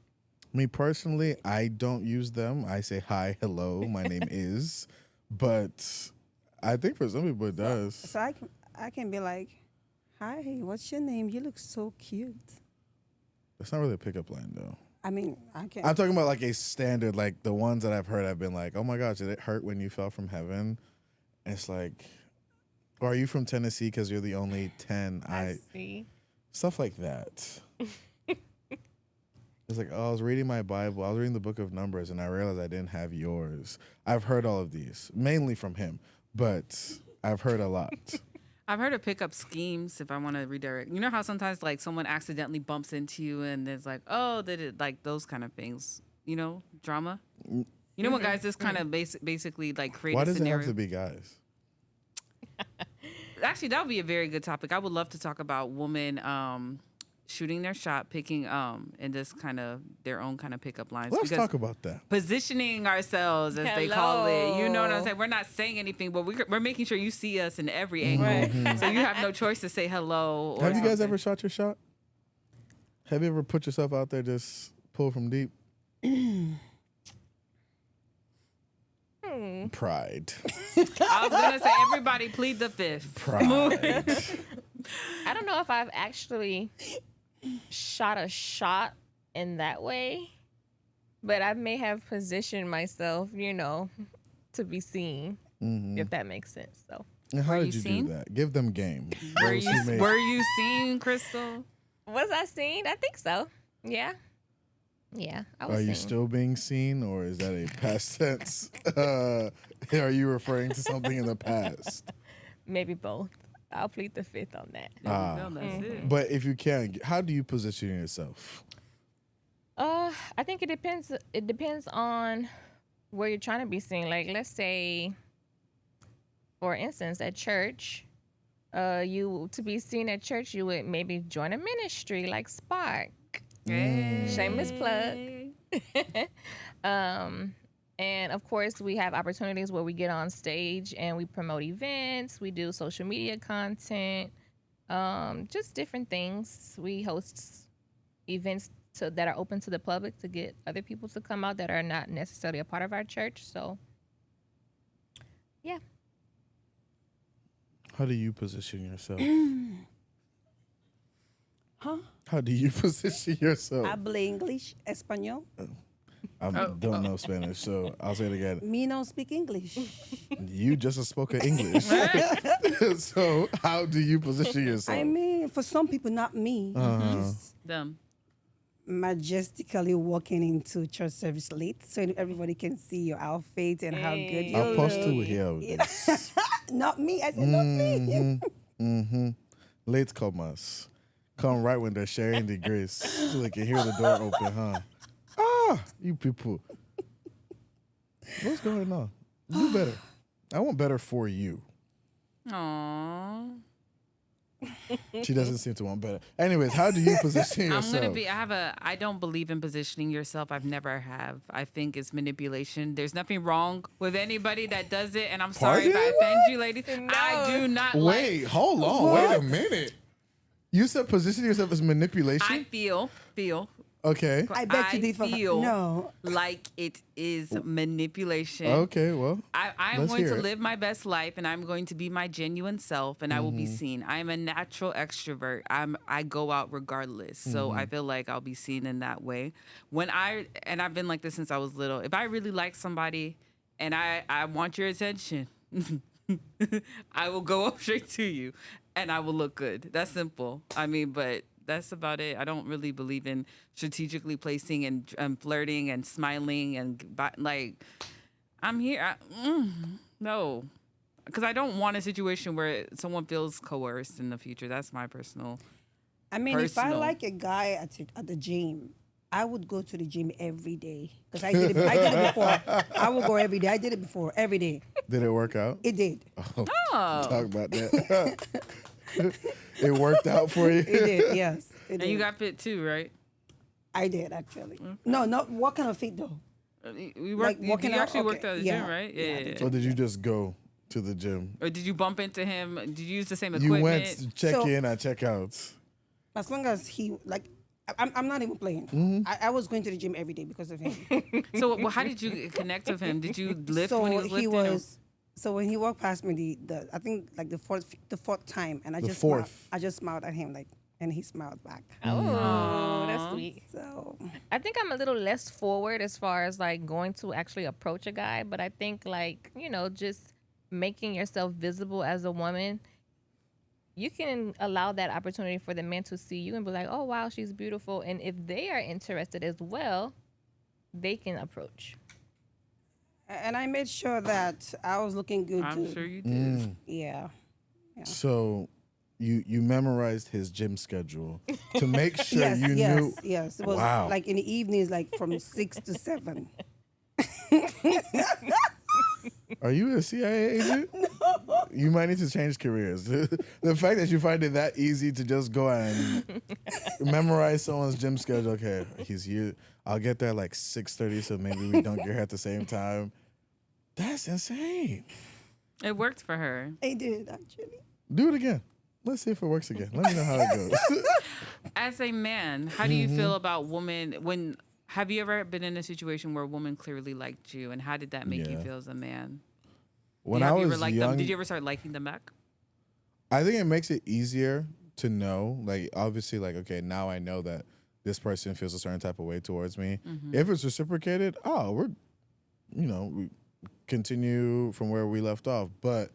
Speaker 1: me personally. I don't use them. I say hi, hello, my name is, but I think for some people it does.
Speaker 4: So I can be like, hi, what's your name? You look so cute.
Speaker 1: It's not really a pickup line though.
Speaker 4: I mean, I can.
Speaker 1: I'm talking about like a standard, like the ones that I've heard. I've been like, oh my gosh, did it hurt when you fell from heaven? And it's like, or are you from Tennessee because you're the only 10?
Speaker 3: I see.
Speaker 1: Stuff like that. It's like, oh, I was reading my Bible. I was reading the book of Numbers, and I realized I didn't have yours. I've heard all of these, mainly from him, but I've heard a lot.
Speaker 2: I've heard of pickup schemes. If I want to redirect, you know how sometimes like someone accidentally bumps into you, and there's like, oh, did it like those kind of things? You know, drama. You know what, guys? This kind of basically like create
Speaker 1: Why
Speaker 2: a
Speaker 1: does it
Speaker 2: scenario.
Speaker 1: have to be guys?
Speaker 2: Actually, that would be a very good topic. I would love to talk about women shooting their shot, picking and just kind of their own kind of pickup lines.
Speaker 1: Let's
Speaker 2: because
Speaker 1: talk about that.
Speaker 2: positioning ourselves, as they call it. You know what I'm
Speaker 3: Hello.
Speaker 2: saying? We're not saying anything, but we're making sure you see us in every angle.
Speaker 3: Right.
Speaker 2: So you have no choice to say hello. Or
Speaker 1: Have you guys
Speaker 2: something.
Speaker 1: ever shot your shot? Have you ever put yourself out there, just pull from deep? Pride.
Speaker 2: I was gonna say everybody plead the fifth.
Speaker 1: Pride.
Speaker 3: I don't know if I've actually shot a shot in that way, but I may have positioned myself, you know, to be seen, if that makes sense. So,
Speaker 1: And how
Speaker 2: Were
Speaker 1: did
Speaker 2: you
Speaker 1: you
Speaker 2: seen?
Speaker 1: do that? Give them game.
Speaker 2: Were
Speaker 1: Those
Speaker 2: you
Speaker 1: who may-
Speaker 2: were you seen, Crystal?
Speaker 3: was I seen? I think so. Yeah. Yeah. I was
Speaker 1: Are you
Speaker 3: seen.
Speaker 1: still being seen, or is that a past tense? Are you referring to something in the past?
Speaker 3: Maybe both. I'll plead the fifth on that.
Speaker 2: There you go, that's it.
Speaker 1: But if you can, how do you position yourself?
Speaker 3: I think it depends. It depends on where you're trying to be seen. Like, let's say, for instance, at church, you to be seen at church, you would maybe join a ministry like Spark. Shameless plug. And of course, we have opportunities where we get on stage and we promote events. We do social media content, just different things. We host events that are open to the public to get other people to come out that are not necessarily a part of our church. So, yeah.
Speaker 1: How do you position yourself?
Speaker 4: Huh?
Speaker 1: How do you position yourself?
Speaker 4: Hablo English, Espanol.
Speaker 1: I don't know Spanish, so I'll say it again.
Speaker 4: Me no speak English.
Speaker 1: You just spoke English. So how do you position yourself?
Speaker 4: I mean, for some people, not me. Just
Speaker 2: Them.
Speaker 4: majestically walking into church service late so everybody can see your outfit and how good you look.
Speaker 1: Apostle here.
Speaker 4: Not me. I said not me.
Speaker 1: Late comers come right when they're sharing the grace, so they can hear the door open, huh? Ah, you people. What's going on? Do better. I want better for you.
Speaker 2: Aww.
Speaker 1: She doesn't seem to want better. Anyways, how do you position yourself?
Speaker 2: I'm gonna be. I don't believe in positioning yourself. I've never have. I think it's manipulation. There's nothing wrong with anybody that does it, and I'm sorry if I
Speaker 1: Pardon?
Speaker 2: offend you, ladies. I do not
Speaker 1: Wait, hold on. Wait a minute. You said position yourself as manipulation?
Speaker 2: I feel
Speaker 1: Okay.
Speaker 4: I bet you did for
Speaker 2: feel
Speaker 4: no.
Speaker 2: like it is manipulation.
Speaker 1: Okay, well.
Speaker 2: I'm
Speaker 1: Let's
Speaker 2: going
Speaker 1: hear
Speaker 2: to
Speaker 1: it.
Speaker 2: live my best life, and I'm going to be my genuine self, and I will be seen. I am a natural extrovert. I go out regardless, so I feel like I'll be seen in that way. And I've been like this since I was little. If I really like somebody, and I want your attention, I will go up straight to you, and I will look good. That's simple. I mean, but that's about it. I don't really believe in strategically placing and flirting and smiling and like I'm here. No, because I don't want a situation where someone feels coerced in the future. That's my personal.
Speaker 4: I mean, if I
Speaker 2: Personal.
Speaker 4: like a guy at the gym, I would go to the gym every day because I did it before. I would go every day. I did it before every day.
Speaker 1: Did it work out?
Speaker 4: It did.
Speaker 2: Oh,
Speaker 1: Talk about that. It worked out for you?
Speaker 4: It did. Yes. It
Speaker 2: and
Speaker 4: did.
Speaker 2: you got fit too, right?
Speaker 4: I did actually. No, not what kind of fit though.
Speaker 2: We
Speaker 4: Like
Speaker 2: worked.
Speaker 4: walking
Speaker 2: you
Speaker 4: out?
Speaker 2: actually worked
Speaker 4: Okay,
Speaker 2: at the
Speaker 4: yeah.
Speaker 2: gym, right?
Speaker 4: Yeah, I
Speaker 2: Yeah.
Speaker 4: did.
Speaker 1: Or did you just go to the gym?
Speaker 2: Or did you bump into him? Did you use the same
Speaker 1: You
Speaker 2: equipment?
Speaker 1: went to check
Speaker 4: So-
Speaker 1: in and check out.
Speaker 4: As long as he like, I'm not even playing.
Speaker 1: Mm-hmm.
Speaker 4: I was going to the gym every day because of him.
Speaker 2: So, well, how did you connect with him? Did you lift
Speaker 4: so
Speaker 2: when he was lifting? or-
Speaker 4: So when he walked past me, the I think like the fourth time, and I
Speaker 1: The
Speaker 4: just
Speaker 1: fourth.
Speaker 4: Smiled, I just smiled at him like, and he smiled back.
Speaker 3: Oh, that's sweet.
Speaker 4: So
Speaker 3: I think I'm a little less forward as far as like going to actually approach a guy, but I think like, you know, just making yourself visible as a woman, you can allow that opportunity for the man to see you and be like, oh, wow, she's beautiful. And if they are interested as well, they can approach.
Speaker 4: and I made sure that I was looking good
Speaker 2: I'm
Speaker 4: too.
Speaker 2: sure you did.
Speaker 4: Yeah.
Speaker 1: So you memorized his gym schedule to make sure
Speaker 4: Yes,
Speaker 1: you
Speaker 4: yes,
Speaker 1: knew.
Speaker 4: yes. It was
Speaker 1: Wow.
Speaker 4: like in the evenings, like from 6 to 7.
Speaker 1: Are you a CIA agent? No. You might need to change careers. The fact that you find it that easy to just go and memorize someone's gym schedule. Okay, he's here. I'll get there like 6:30, so maybe we don't get here at the same time. That's insane.
Speaker 2: It worked for her.
Speaker 4: I did, actually.
Speaker 1: Do it again. Let's see if it works again. Let me know how it goes.
Speaker 2: As a man, how do you feel about women when have you ever been in a situation where a woman clearly liked you, and how did that make you
Speaker 1: Yeah.
Speaker 2: feel as a man?
Speaker 1: When
Speaker 2: Have
Speaker 1: I
Speaker 2: you ever
Speaker 1: was
Speaker 2: liked
Speaker 1: young,
Speaker 2: them? Did you ever start liking them back?
Speaker 1: I think it makes it easier to know. Like, obviously, like, okay, now I know that this person feels a certain type of way towards me. If it's reciprocated, we continue from where we left off. But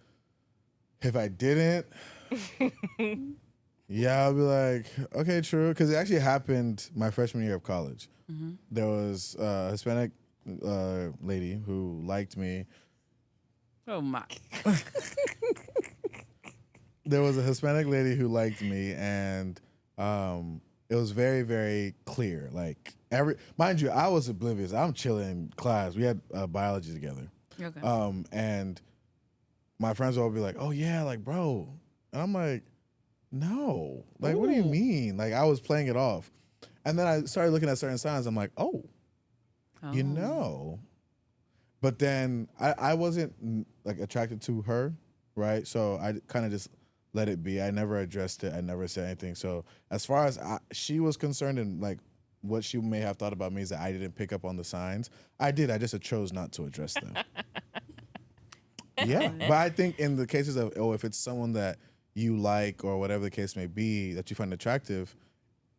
Speaker 1: if I didn't, yeah, I'll be like, okay, true. Because it actually happened my freshman year of college. There was a Hispanic lady who liked me.
Speaker 2: Oh my!
Speaker 1: There was a Hispanic lady who liked me, and it was very, very clear. Like mind you, I was oblivious. I'm chilling in class. We had biology together,
Speaker 2: Okay.
Speaker 1: and my friends would all be like, "Oh yeah, like bro," and I'm like, "No, like what do you mean?" Like I was playing it off, and then I started looking at certain signs. I'm like, "Oh, you know," but then I wasn't like attracted to her, right? So I kind of just let it be. I never addressed it. I never said anything. So as far as she was concerned, and like what she may have thought about me is that I didn't pick up on the signs. I did. I just chose not to address them. Yeah, but I think in the cases of if it's someone that you like or whatever the case may be that you find attractive,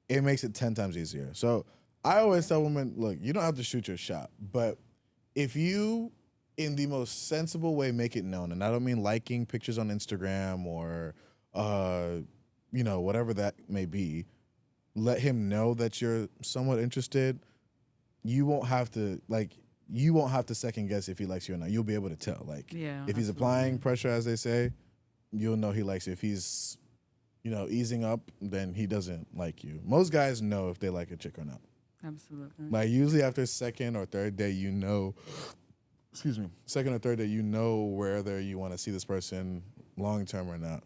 Speaker 1: it makes it 10 times easier. So I always tell women, look, you don't have to shoot your shot, but if you, in the most sensible way, make it known, and I don't mean liking pictures on Instagram or, whatever that may be, let him know that you're somewhat interested. You won't have to second guess if he likes you or not. You'll be able to tell. Like,
Speaker 2: Yeah,
Speaker 1: if he's applying pressure, as they say, you'll know he likes you. If he's, easing up, then he doesn't like you. Most guys know if they like a chick or not.
Speaker 2: Absolutely.
Speaker 1: Like usually after second or third day, whether you want to see this person long term or not.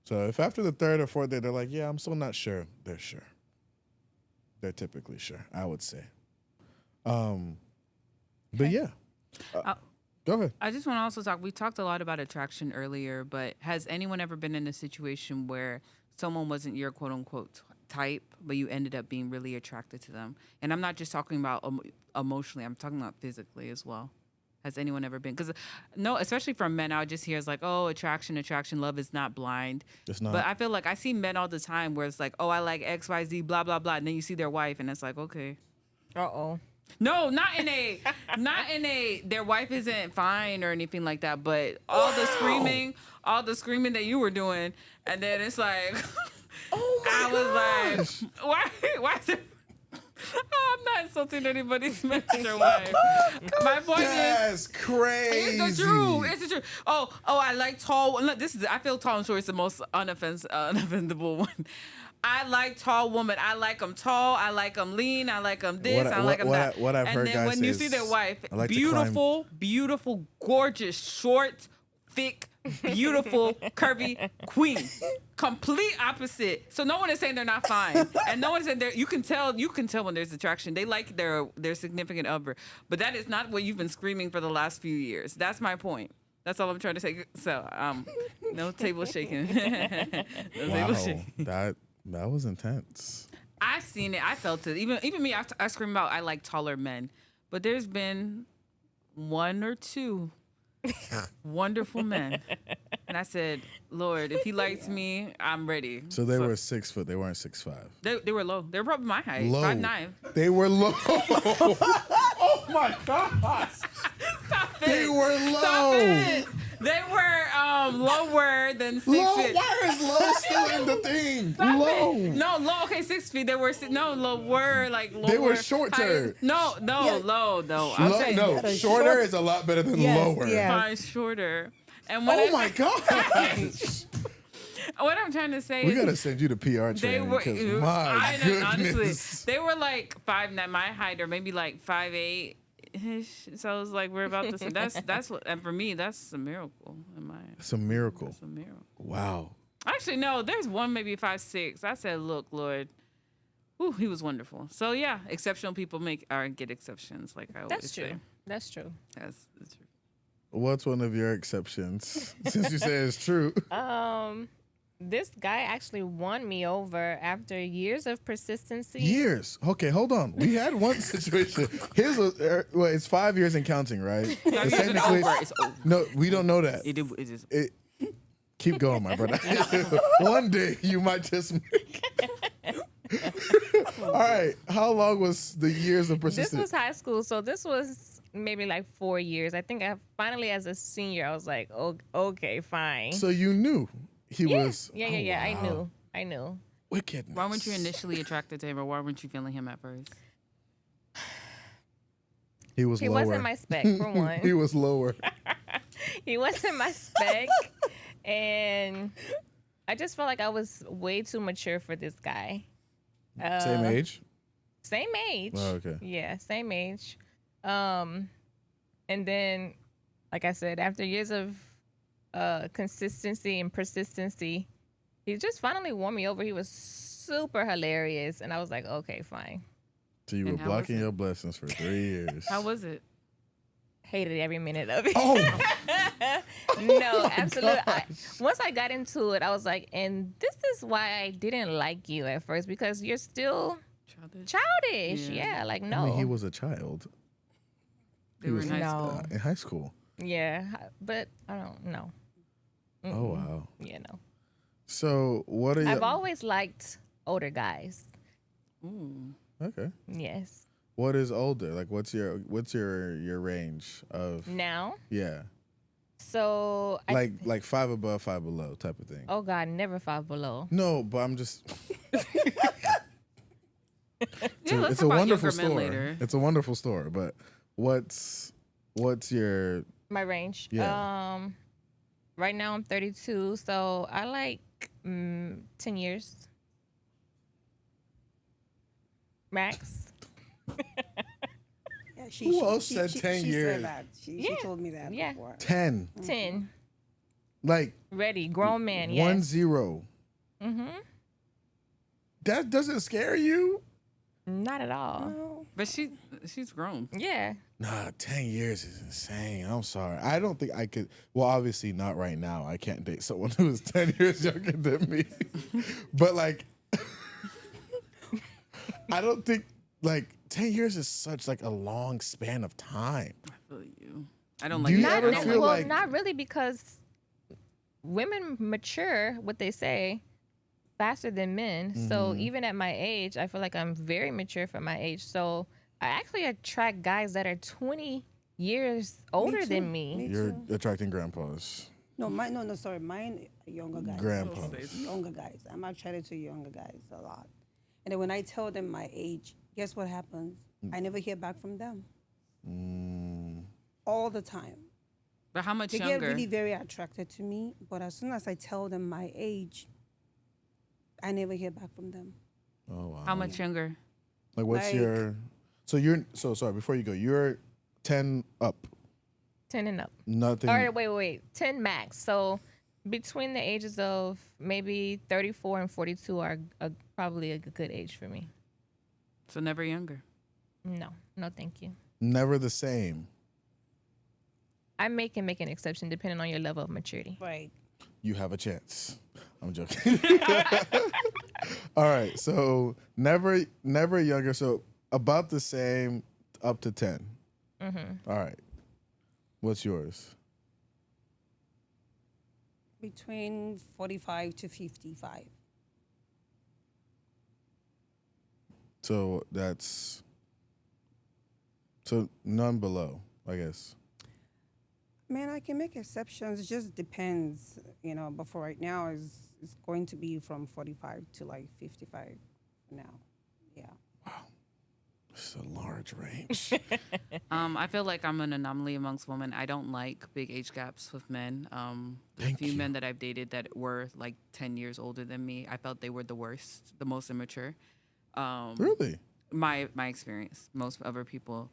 Speaker 1: So if after the third or fourth day they're like, yeah, I'm still not sure, they're sure. They're typically sure, I would say. But yeah, go ahead.
Speaker 2: I just want to also talk. We talked a lot about attraction earlier, but has anyone ever been in a situation where someone wasn't your quote unquote type, but you ended up being really attracted to them? And I'm not just talking about emotionally, I'm talking about physically as well. Has anyone ever been? Because no, especially from men, I would just hear it's like, oh, attraction, love is not blind.
Speaker 1: It's not.
Speaker 2: But I feel like I see men all the time where it's like, oh, I like X, Y, Z, blah, blah, blah. And then you see their wife and it's like, okay.
Speaker 3: Uh-oh.
Speaker 2: No, not in a, their wife isn't fine or anything like that, but all the screaming that you were doing. And then it's like, I was like, why is it? I'm not insulting anybody's manager wife. My point
Speaker 1: That's crazy.
Speaker 2: it's the truth. It's the truth. Oh, I like tall. Look, I feel tall and short is the most unoffendable one. I like tall women. I like them tall. I like them lean. I like them this. I like them that.
Speaker 1: What I've heard
Speaker 2: and then
Speaker 1: guys
Speaker 2: when
Speaker 1: say
Speaker 2: you
Speaker 1: is,
Speaker 2: see their wife,
Speaker 1: I like to
Speaker 2: beautiful, gorgeous, short, thick, beautiful, curvy queen. Complete opposite. So no one is saying they're not fine, and no one is saying you can tell when there's attraction. They like their significant other, but that is not what you've been screaming for the last few years. That's my point. That's all I'm trying to say. So no table shaking.
Speaker 1: Wow, that was intense.
Speaker 2: I've seen it. I felt it. Even me, I scream out I like taller men. But there's been one or two wonderful men. And I said, Lord, if he likes me, I'm ready.
Speaker 1: So they were 6 foot. They weren't 6'5".
Speaker 2: They were low. They were probably my height.
Speaker 1: Low.
Speaker 2: 5'9".
Speaker 1: They were low. Oh my God.
Speaker 2: Stop it.
Speaker 1: They were low.
Speaker 2: Stop it. They were lower than 6
Speaker 1: Low?
Speaker 2: feet.
Speaker 1: Why is low still in the thing?
Speaker 2: Stop
Speaker 1: Low.
Speaker 2: it. No, low. Okay, 6 feet. They were lower, like lower.
Speaker 1: They were shorter.
Speaker 2: No, low though. I'm
Speaker 1: Low,
Speaker 2: saying
Speaker 1: no,
Speaker 4: Short-
Speaker 1: shorter is a lot better than
Speaker 4: Yes,
Speaker 1: lower.
Speaker 4: yeah.
Speaker 2: fine, shorter. And when
Speaker 1: Oh my gosh.
Speaker 2: What I'm trying to say
Speaker 1: We
Speaker 2: is
Speaker 1: gotta send you to PR
Speaker 2: they
Speaker 1: training
Speaker 2: were.
Speaker 1: because my goodness.
Speaker 2: Honestly, they were like 5'9", my height, or maybe like 5'8". So it's like we're about to say that's what, and for me that's a miracle in my.
Speaker 1: It's a miracle.
Speaker 2: It's a miracle.
Speaker 1: Wow.
Speaker 2: Actually, no, there's one maybe 5'6". I said, look, Lord, whew, he was wonderful. So yeah, exceptional people get exceptions, like I always
Speaker 3: That's
Speaker 2: say.
Speaker 3: true. That's true.
Speaker 2: That's true.
Speaker 1: What's one of your exceptions? Since you say it's true.
Speaker 3: This guy actually won me over after years of persistency.
Speaker 1: Years. Okay, hold on. We had one situation. His was, well, it's 5 years and counting, right? It's technically-
Speaker 2: It's over.
Speaker 1: No, we don't know that.
Speaker 2: It is.
Speaker 1: Keep going, my brother. One day you might just make. All right. How long was the years of
Speaker 3: This
Speaker 1: persistence?
Speaker 3: was high school, so this was maybe like 4 years. I think I finally, as a senior, I was like, oh, okay, fine.
Speaker 1: So you knew he was.
Speaker 3: Yeah.
Speaker 1: Oh, wow.
Speaker 3: I knew.
Speaker 1: Wickedness.
Speaker 2: Why weren't you initially attracted to him, or why weren't you feeling him at first?
Speaker 1: He was
Speaker 3: He
Speaker 1: lower.
Speaker 3: wasn't my spec, for one.
Speaker 1: He was lower.
Speaker 3: He wasn't my spec, and I just felt like I was way too mature for this guy.
Speaker 1: Same age?
Speaker 3: Same age.
Speaker 1: Oh, okay.
Speaker 3: Yeah, same age. And then, like I said, after years of consistency and persistency, he just finally won me over. He was super hilarious, and I was like, okay, fine.
Speaker 1: So you were
Speaker 2: And how was
Speaker 1: blocking
Speaker 2: it?
Speaker 1: your blessings for 3 years.
Speaker 2: How was it?
Speaker 3: Hated every minute of it.
Speaker 1: Oh,
Speaker 3: No, absolutely.
Speaker 1: gosh.
Speaker 3: Once I got into it, I was like, and this is why I didn't like you at first, because you're still childish.
Speaker 2: Yeah.
Speaker 3: Yeah, like no.
Speaker 1: I mean, he was a child
Speaker 2: They were
Speaker 1: was-
Speaker 2: in high
Speaker 3: No.
Speaker 2: school.
Speaker 1: in high school.
Speaker 3: Yeah, but I don't know.
Speaker 1: Oh, wow.
Speaker 3: Yeah, no.
Speaker 1: So what are you?
Speaker 3: I've always liked older guys.
Speaker 2: Ooh.
Speaker 1: Okay.
Speaker 3: Yes.
Speaker 1: What is older? Like, what's your range of?
Speaker 3: Now,
Speaker 1: Yeah,
Speaker 3: so
Speaker 1: like 5 above, 5 below type of thing.
Speaker 3: oh God, never 5 below.
Speaker 1: No, but I'm just.
Speaker 2: Yeah, let's
Speaker 1: it's
Speaker 2: talk
Speaker 1: a
Speaker 2: about
Speaker 1: wonderful
Speaker 2: younger men
Speaker 1: store.
Speaker 2: later.
Speaker 1: It's a wonderful store, but what's your?
Speaker 3: My range.
Speaker 1: Yeah.
Speaker 3: Right now I'm 32, so I like 10 years max.
Speaker 4: Yeah,
Speaker 1: Who else said 10
Speaker 4: she
Speaker 1: years?
Speaker 4: said that. She
Speaker 3: Yeah.
Speaker 4: told me that
Speaker 3: Yeah.
Speaker 4: before.
Speaker 1: 10,
Speaker 3: 10.
Speaker 1: like
Speaker 3: Ready, grown man.
Speaker 1: 10.
Speaker 3: Mm-hmm.
Speaker 1: That doesn't scare you?
Speaker 3: Not at all.
Speaker 4: No.
Speaker 2: But she's grown.
Speaker 3: Yeah.
Speaker 1: Nah, 10 years is insane. I'm sorry. I don't think I could. Well, obviously not right now. I can't date someone who is 10 years younger than me. But like, I don't think like 10 years is such like a long span of time.
Speaker 2: I feel you. I don't
Speaker 1: Do
Speaker 2: like
Speaker 1: you
Speaker 2: that.
Speaker 3: Not
Speaker 1: ever
Speaker 2: I
Speaker 3: really.
Speaker 2: don't
Speaker 1: feel
Speaker 3: Well,
Speaker 1: like-
Speaker 3: not really, because women mature, what they say, faster than men. So
Speaker 1: Mm-hmm.
Speaker 3: even at my age, I feel like I'm very mature for my age. So I actually attract guys that are 20 years older
Speaker 4: too.
Speaker 3: than me.
Speaker 4: Me
Speaker 1: You're
Speaker 4: too.
Speaker 1: attracting grandpas.
Speaker 4: No, sorry. Mine are younger guys.
Speaker 1: Grandpas.
Speaker 4: Younger guys. I'm attracted to younger guys a lot. And then when I tell them my age, guess what happens? I never hear back from them. All the time.
Speaker 2: But how much
Speaker 4: They get
Speaker 2: younger?
Speaker 4: really very attracted to me, but as soon as I tell them my age, I never hear back from them.
Speaker 1: Oh wow.
Speaker 2: How much younger?
Speaker 1: Like what's
Speaker 4: Like-
Speaker 1: your? So you're so sorry. Before you go, you're 10 up.
Speaker 3: 10 and up.
Speaker 1: Nothing.
Speaker 3: All right, wait. 10 max. So between the ages of maybe 34 and 42 are probably a good age for me.
Speaker 2: So never younger.
Speaker 3: No, thank you.
Speaker 1: Never the same.
Speaker 3: I can make an exception depending on your level of maturity.
Speaker 4: Right.
Speaker 1: You have a chance. I'm joking. All right. So never younger. So about the same up to 10.
Speaker 3: Mm-hmm.
Speaker 1: All right. What's yours?
Speaker 4: Between 45 to 55.
Speaker 1: So that's so none below, I guess.
Speaker 4: Man, I can make exceptions. It just depends, But for right now, it's going to be from 45 to like 55 now. Yeah.
Speaker 1: It's a large range.
Speaker 2: I feel like I'm an anomaly amongst women. I don't like big age gaps with men. The
Speaker 1: Thank
Speaker 2: few
Speaker 1: you.
Speaker 2: men that I've dated that were like 10 years older than me, I felt they were the worst, the most immature.
Speaker 1: Really?
Speaker 2: My experience. Most other people,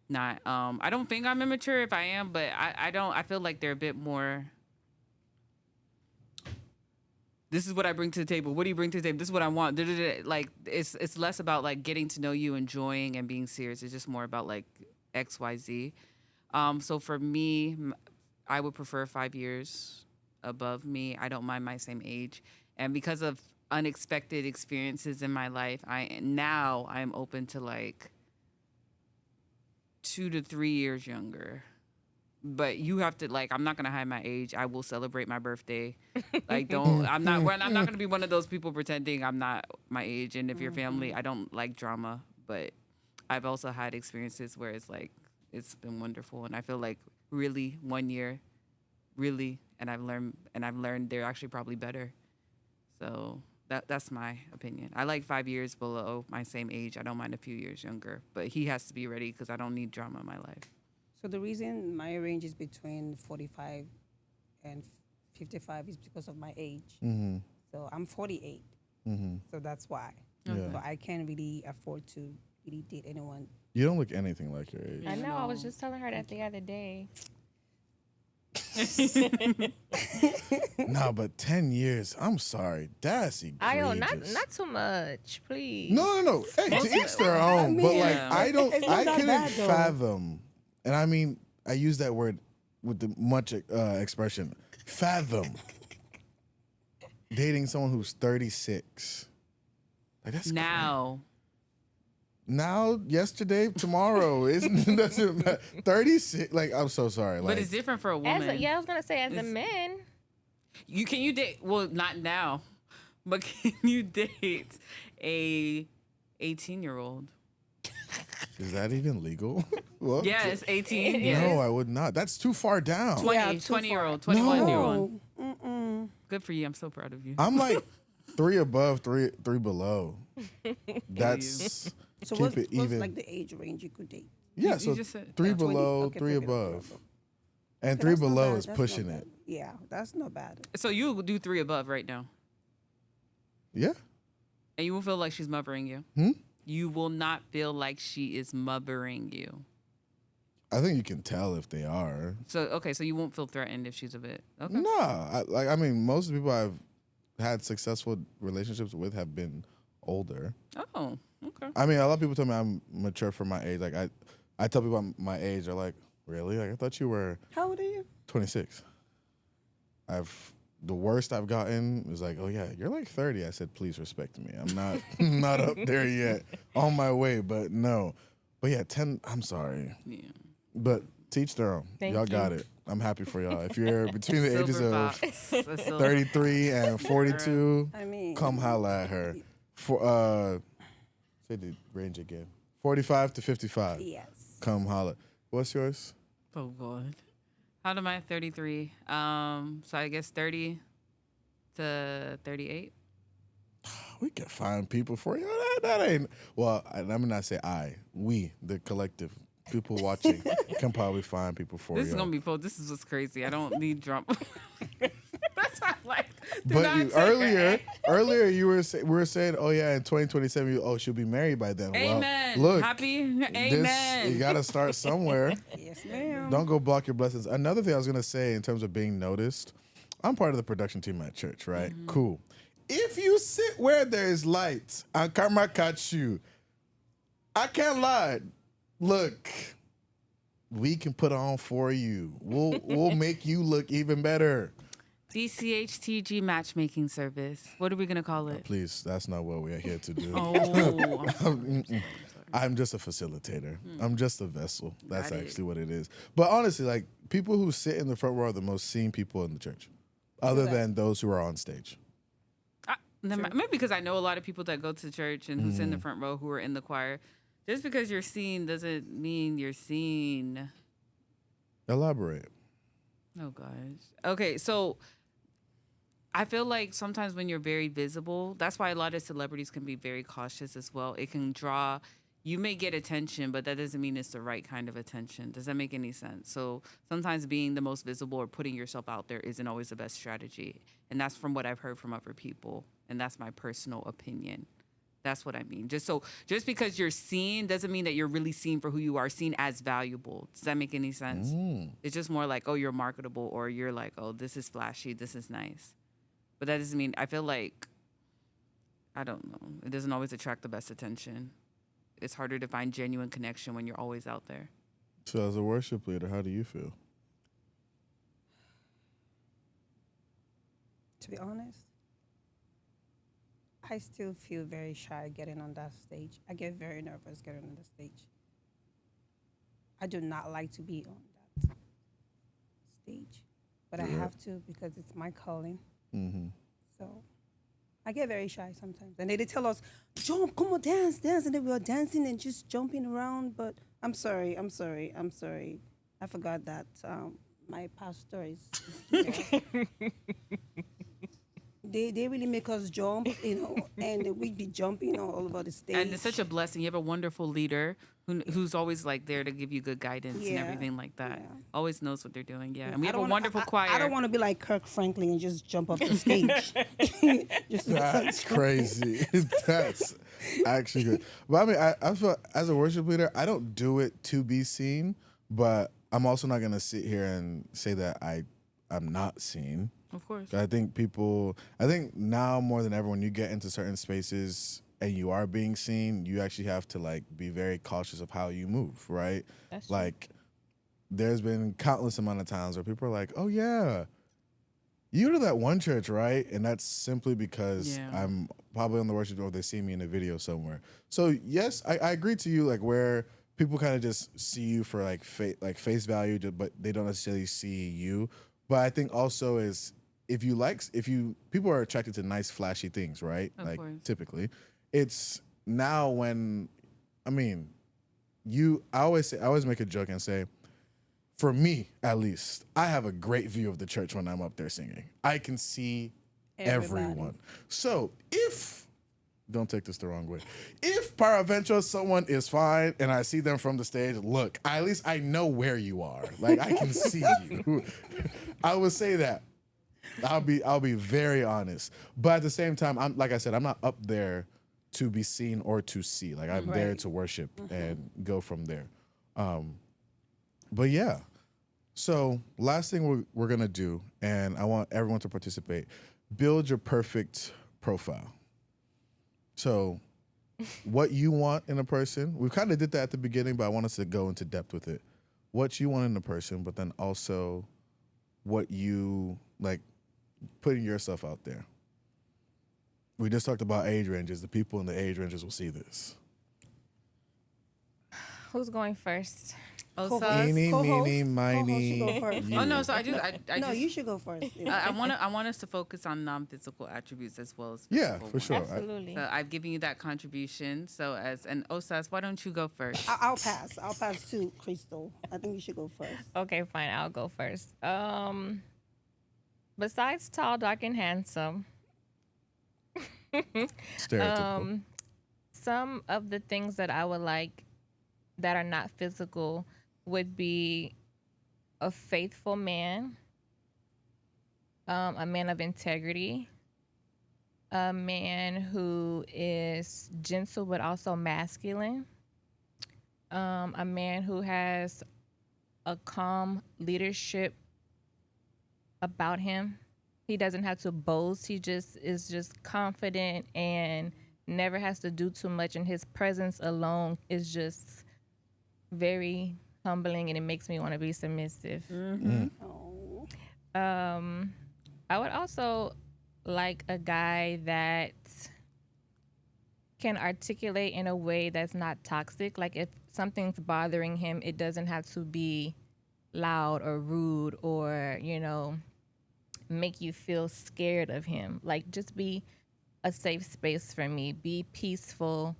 Speaker 2: not. I don't think I'm immature if I am, but I don't. I feel like they're a bit more. This is what I bring to the table. What do you bring to the table? This is what I want. Da-da-da. Like it's less about like getting to know you, enjoying, and being serious. It's just more about like X, Y, Z. So for me, I would prefer 5 years above me. I don't mind my same age, and because of unexpected experiences in my life, I'm open to like 2 to 3 years younger. But you have to like. I'm not gonna hide my age. I will celebrate my birthday. Like, don't. I'm not. I'm not gonna be one of those people pretending I'm not my age. And if you're family, I don't like drama. But I've also had experiences where it's like it's been wonderful, and I feel like really 1 year, really, and I've learned they're actually probably better. So that's my opinion. I like 5 years below my same age. I don't mind a few years younger, but he has to be ready because I don't need drama in my life.
Speaker 4: So the reason my range is between 45 and 55 is because of my age.
Speaker 1: Mm-hmm.
Speaker 4: So I'm 48.
Speaker 1: Mm-hmm.
Speaker 4: So that's why.
Speaker 1: Yeah.
Speaker 4: So I can't really afford to really date anyone.
Speaker 1: You don't look anything like your age.
Speaker 3: I know. I was
Speaker 2: No.
Speaker 3: just telling her that the other day.
Speaker 1: Nah, but 10 years. I'm sorry. That's
Speaker 3: Ayo,
Speaker 1: egregious.
Speaker 3: not too much, please.
Speaker 1: No. Hey, to each their own.
Speaker 4: mean,
Speaker 1: but like,
Speaker 2: Yeah.
Speaker 1: I don't.
Speaker 4: It's not
Speaker 1: I
Speaker 4: that
Speaker 1: couldn't
Speaker 4: bad, though.
Speaker 1: fathom, and I mean, I use that word with the much expression. Fathom dating someone who's 36. Like that's crazy. Now, yesterday, tomorrow. It doesn't matter. 36. Like, I'm so sorry. Like,
Speaker 2: But it's different for a woman.
Speaker 3: I was gonna say, as a
Speaker 2: It's-
Speaker 3: man,
Speaker 2: Can you date? Well, not now, but can you date a 18-year-old?
Speaker 1: is that even legal? Well,
Speaker 2: Yes, 18.
Speaker 3: It
Speaker 2: Yes.
Speaker 1: No, I would not. That's too far down.
Speaker 2: 20,
Speaker 4: Yeah, too
Speaker 2: 20-year-old,
Speaker 4: far.
Speaker 2: 21-year-old.
Speaker 4: Oh, mm-mm.
Speaker 2: Good for you. I'm so proud of you.
Speaker 1: I'm like 3 above, three below. That's
Speaker 4: So
Speaker 1: keep
Speaker 4: what's
Speaker 1: it even.
Speaker 4: like the age range you could date?
Speaker 1: Yeah,
Speaker 2: You
Speaker 1: so
Speaker 2: just said
Speaker 1: 3
Speaker 2: that.
Speaker 4: 20?
Speaker 1: below,
Speaker 4: Okay,
Speaker 1: 3
Speaker 4: okay,
Speaker 1: above,
Speaker 4: okay.
Speaker 1: and
Speaker 4: Okay,
Speaker 1: 3
Speaker 4: that's not
Speaker 1: below
Speaker 4: bad,
Speaker 1: is
Speaker 4: that's not
Speaker 1: pushing
Speaker 4: bad.
Speaker 1: it.
Speaker 4: Yeah, that's not bad.
Speaker 2: So you do 3 above right now,
Speaker 1: Yeah.
Speaker 2: and you will feel like she's mothering you.
Speaker 1: Hmm?
Speaker 2: You will not feel like she is mothering you.
Speaker 1: I think you can tell if they are.
Speaker 2: So okay, so you won't feel threatened if she's a bit. Okay.
Speaker 1: Nah, I mean, most of the people I've had successful relationships with have been older.
Speaker 2: Oh, okay.
Speaker 1: I mean, a lot of people tell me I'm mature for my age. Like I tell people I'm my age. They're like, really? Like I thought you were
Speaker 4: How old are you?
Speaker 1: 26. The worst I've gotten was like, oh yeah, you're like 30. I said, please respect me. I'm not not up there yet. On my way, but no. But yeah, 10. I'm sorry,
Speaker 2: Yeah.
Speaker 1: but teach their own.
Speaker 3: Thank
Speaker 1: Y'all
Speaker 3: you.
Speaker 1: got it. I'm happy for y'all. If you're between the ages
Speaker 2: Silver
Speaker 1: of
Speaker 2: fox. A silver-
Speaker 1: 33 and 42,
Speaker 4: I mean,
Speaker 1: come holla at her. For say the range again. 45 to 55.
Speaker 4: yes.
Speaker 1: Come holla. What's yours?
Speaker 2: Oh God. How am I 33? So I guess 30 to 38.
Speaker 1: We can find people for you. That ain't. Well, let me not say I. We, the collective, people watching, can probably find people for
Speaker 2: This
Speaker 1: you.
Speaker 2: is gonna be this is what's crazy. I don't need drama. That's why I'm like. do
Speaker 1: But
Speaker 2: not
Speaker 1: you,
Speaker 2: say
Speaker 1: earlier you were we were saying, oh yeah, in 2027, she'll be married by then.
Speaker 2: Amen.
Speaker 1: Well, look,
Speaker 2: Happy.
Speaker 1: you
Speaker 2: Amen.
Speaker 1: gotta start somewhere.
Speaker 4: Yes, ma'am.
Speaker 1: Don't go block your blessings. Another thing I was gonna say in terms of being noticed, I'm part of the production team at church, right?
Speaker 2: Mm-hmm.
Speaker 1: Cool. If you sit where there is light and camera catch you, I can't lie. Look, we can put on for you. We'll make you look even better.
Speaker 2: DCHTG matchmaking service. What are we gonna call it?
Speaker 1: Please, that's not what we're here to do.
Speaker 2: Oh,
Speaker 1: Mm-mm. I'm just a facilitator. I'm just a vessel. That's
Speaker 2: Got it.
Speaker 1: actually what it is. But honestly, like people who sit in the front row are the most seen people in the church, other than those who are on stage.
Speaker 2: maybe because I know a lot of people that go to church and who's in the front row who are in the choir. Just because you're seen doesn't mean you're seen.
Speaker 1: Elaborate.
Speaker 2: Oh gosh. Okay, so I feel like sometimes when you're very visible, that's why a lot of celebrities can be very cautious as well. It can draw you may get attention, but that doesn't mean it's the right kind of attention. Does that make any sense? So sometimes being the most visible or putting yourself out there isn't always the best strategy. And that's from what I've heard from other people. And that's my personal opinion. That's what I mean. Just because you're seen doesn't mean that you're really seen for who you are, seen as valuable. Does that make any sense? It's just more like, oh, you're marketable, or you're like, oh, this is flashy, this is nice. But that doesn't mean, I feel like, I don't know. It doesn't always attract the best attention. It's harder to find genuine connection when you're always out there.
Speaker 1: So as a worship leader, how do you feel?
Speaker 4: To be honest, I still feel very shy getting on that stage. I get very nervous getting on the stage. I do not like to be on that stage, but I have to because it's my calling. So I get very shy sometimes. And they tell us, jump, come on, dance. And then we are dancing and just jumping around. But I'm sorry. I forgot that my pastor is They really make us jump, and we be jumping all over the stage.
Speaker 2: And it's such a blessing. You have a wonderful leader who's always like there to give you good guidance and everything like that. Yeah. Always knows what they're doing. Yeah. And we have a wonderful choir.
Speaker 4: I don't want to be like Kirk Franklin and just jump up the stage.
Speaker 1: That's crazy. That's actually good. But I mean, I feel as a worship leader, I don't do it to be seen, but I'm also not going to sit here and say that I'm not seen.
Speaker 2: Of course.
Speaker 1: I think now more than ever, when you get into certain spaces and you are being seen, you actually have to like be very cautious of how you move, right?
Speaker 3: That's true.
Speaker 1: Like there's been countless amount of times where people are like, oh yeah, you go to that one church, right? And that's simply because I'm probably on the worship or they see me in a video somewhere. So yes, I agree to you, like where people kind of just see you for like face value, but they don't necessarily see you. But I think also is if people are attracted to nice flashy things, right?
Speaker 2: Of course.
Speaker 1: Typically, it's now when, I mean, I always make a joke and say, for me at least, I have a great view of the church when I'm up there singing. I can see everyone. So don't take this the wrong way. If peradventure someone is fine and I see them from the stage, look, at least I know where you are. Like I can see you. I would say that. I'll be very honest. But at the same time, I'm not up there to be seen or to see. Like I'm there to worship and go from there. But yeah. So last thing we're gonna do, and I want everyone to participate, build your perfect profile. So what you want in a person, we kind of did that at the beginning, but I want us to go into depth with it. What you want in a person, but then also what you like putting yourself out there. We just talked about age ranges. The people in the age ranges will see this.
Speaker 3: Who's going first?
Speaker 1: Eeny, meeny, miny.
Speaker 4: Co-host should go first.
Speaker 2: Oh no, so
Speaker 4: No, you should go first.
Speaker 2: I want us to focus on non-physical attributes as well as
Speaker 1: Yeah,
Speaker 2: physical
Speaker 1: for sure.
Speaker 2: ones.
Speaker 3: Absolutely.
Speaker 2: So I've given you that contribution. So and Osas, why don't you go first?
Speaker 4: I'll pass. I'll pass to Crystal. I think you should go first.
Speaker 3: Okay, fine. I'll go first. Besides tall, dark, and handsome,
Speaker 1: Stereotypical.
Speaker 3: some of the things that I would like that are not physical would be a faithful man, a man of integrity, a man who is gentle but also masculine, a man who has a calm leadership about him. He doesn't have to boast. He just is just confident and never has to do too much, and his presence alone is just very humbling, and it makes me want to be submissive.
Speaker 4: Oh.
Speaker 3: I would also like a guy that can articulate in a way that's not toxic. Like if something's bothering him, it doesn't have to be loud or rude or, make you feel scared of him. Like just be a safe space for me. Be peaceful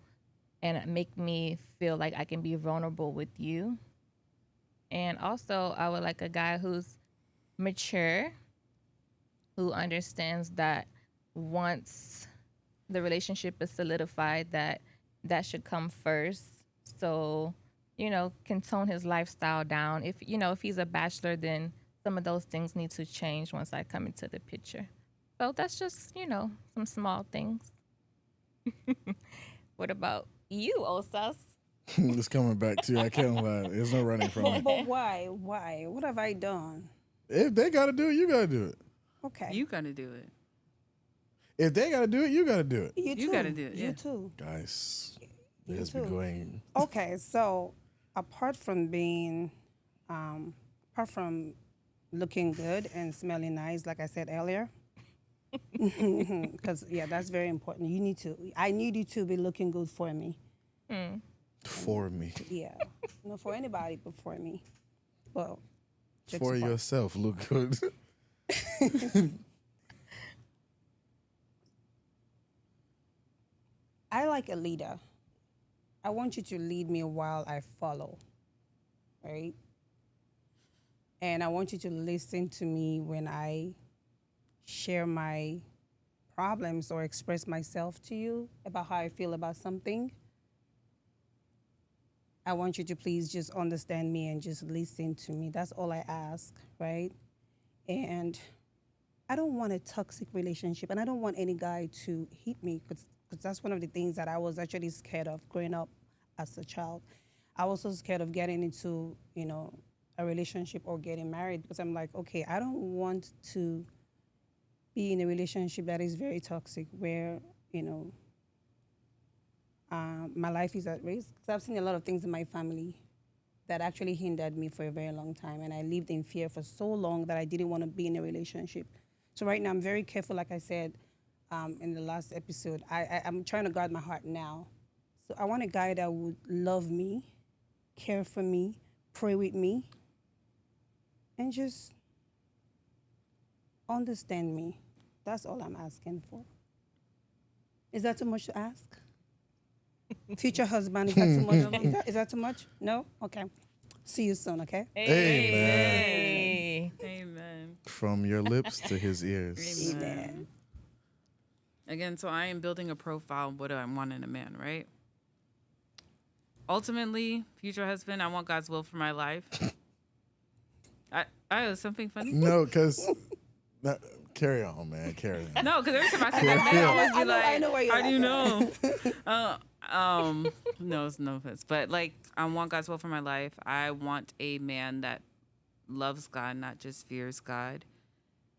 Speaker 3: and make me feel like I can be vulnerable with you. And also, I would like a guy who's mature, who understands that once the relationship is solidified, that should come first So, can tone his lifestyle down. If he's a bachelor, then some of those things need to change once I come into the picture. So that's just, some small things. What about you, Osas?
Speaker 1: It's coming back to you. I can't lie. There's no running from it.
Speaker 4: But why? Why? What have I done?
Speaker 1: If they got to do it, you got to do it.
Speaker 4: Okay.
Speaker 2: You gotta do it.
Speaker 1: If they got to do it, you got to do it.
Speaker 4: You
Speaker 2: You
Speaker 4: too.
Speaker 2: gotta do it,
Speaker 4: You
Speaker 2: yeah.
Speaker 4: too.
Speaker 1: Guys,
Speaker 4: You
Speaker 1: let's be
Speaker 4: too.
Speaker 1: going.
Speaker 4: Okay, so apart from apart from looking good and smelling nice, like I said earlier, because yeah, that's very important. I need you to be looking good for me.
Speaker 1: For me.
Speaker 4: Yeah, no, for anybody but for me. Well, jokes
Speaker 1: For
Speaker 4: apart.
Speaker 1: yourself, look good.
Speaker 4: I like a leader. I want you to lead me while I follow, right? And I want you to listen to me when I share my problems or express myself to you about how I feel about something. I want you to please just understand me and just listen to me. That's all I ask, right? And I don't want a toxic relationship, and I don't want any guy to hit me because that's one of the things that I was actually scared of growing up as a child. I was so scared of getting into, a relationship or getting married because I'm like, okay, I don't want to be in a relationship that is very toxic where, my life is at risk. Because I've seen a lot of things in my family that actually hindered me for a very long time. And I lived in fear for so long that I didn't want to be in a relationship. So right now I'm very careful, like I said in the last episode. I'm trying to guard my heart now. So I want a guy that would love me, care for me, pray with me, and just understand me. That's all I'm asking for. Is that too much to ask? Future husband, is that too much? Is that too much? No? Okay. See you soon, okay?
Speaker 1: Amen.
Speaker 2: Amen.
Speaker 1: From your lips to his ears.
Speaker 4: Amen.
Speaker 2: Again, so I am building a profile of what I want in a man, right? Ultimately, future husband, I want God's will for my life. I was something funny.
Speaker 1: No, because carry on, man. Carry on.
Speaker 2: No, because every time I see that man, I always be
Speaker 4: I know where
Speaker 2: like,
Speaker 4: you're
Speaker 2: how do you
Speaker 4: at.
Speaker 2: know? No, it's no offense, but like, I want God's will for my life. I want a man that loves God, not just fears God.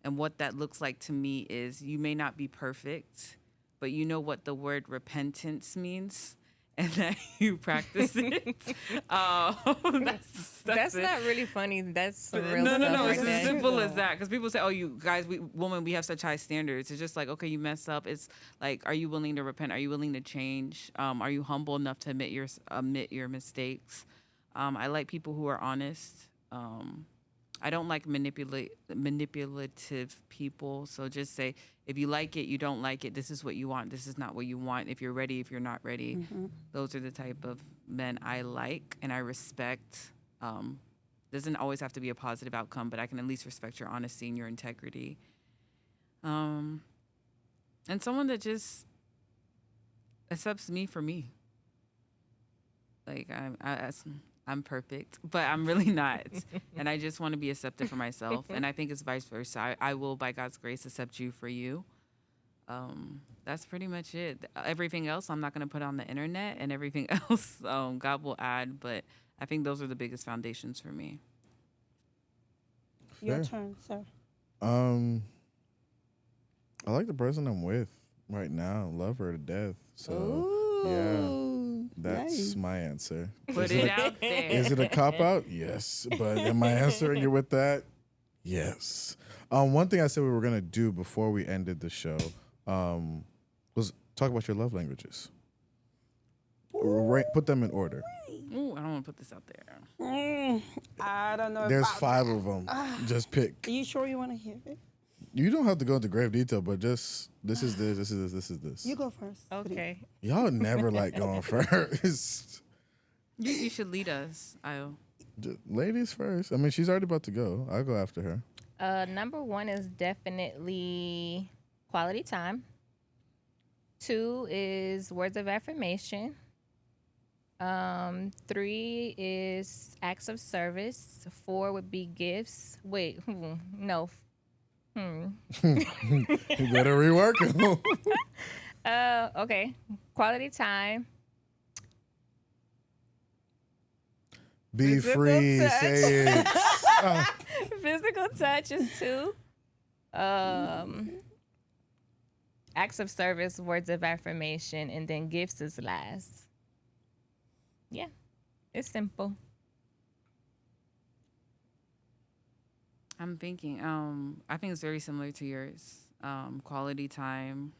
Speaker 2: And what that looks like to me is you may not be perfect, but you know what the word repentance means and that you practice it.
Speaker 3: That's
Speaker 2: it.
Speaker 3: not really funny. That's some real
Speaker 2: No,
Speaker 3: stuff
Speaker 2: it's
Speaker 3: right
Speaker 2: as
Speaker 3: there.
Speaker 2: simple as that. Because people say, "Oh, you guys, women, we have such high standards." It's just like, okay, you mess up. It's like, are you willing to repent? Are you willing to change? Are you humble enough to admit your mistakes? I like people who are honest. I don't like manipulative people. So just say, if you like it, you don't like it. This is what you want. This is not what you want. If you're ready, if you're not ready, those are the type of men I like and I respect. Doesn't always have to be a positive outcome, but I can at least respect your honesty and your integrity. And someone that just accepts me for me. Like I'm perfect, but I'm really not. And I just want to be accepted for myself. And I think it's vice versa. I will, by God's grace, accept you for you. That's pretty much it. Everything else I'm not going to put on the internet, and everything else God will add. But I think those are the biggest foundations for me.
Speaker 4: Your
Speaker 1: Fair.
Speaker 4: turn, sir.
Speaker 1: I like the person I'm with right now. Love her to death. So
Speaker 4: Ooh,
Speaker 1: that's
Speaker 4: nice.
Speaker 1: my answer.
Speaker 2: Put it out there.
Speaker 1: Is it a cop out? Yes. But am I answering it with that? Yes. One thing I said we were gonna do before we ended the show was talk about your love languages. Put them in order.
Speaker 2: Ooh, I don't want to put this out there.
Speaker 4: I don't know.
Speaker 1: There's
Speaker 4: about
Speaker 1: 5 of them. Just pick.
Speaker 4: Are you sure you want to hear it?
Speaker 1: You don't have to go into grave detail, but just this is this.
Speaker 4: You go first.
Speaker 3: Okay.
Speaker 1: Y'all never like going first.
Speaker 2: You should lead us, Io.
Speaker 1: Ladies first. I mean, she's already about to go. I'll go after her.
Speaker 3: Number 1 is definitely quality time. 2 is words of affirmation. 3 is acts of service. 4 would be gifts. Wait, no.
Speaker 1: You better rework them.
Speaker 3: Okay. Quality time.
Speaker 1: Be
Speaker 3: Physical
Speaker 1: free.
Speaker 3: touch.
Speaker 1: Say it.
Speaker 3: Physical touch is 2. Acts of service, words of affirmation, and then gifts is last. Yeah, it's simple.
Speaker 2: I'm thinking. I think it's very similar to yours. Quality time,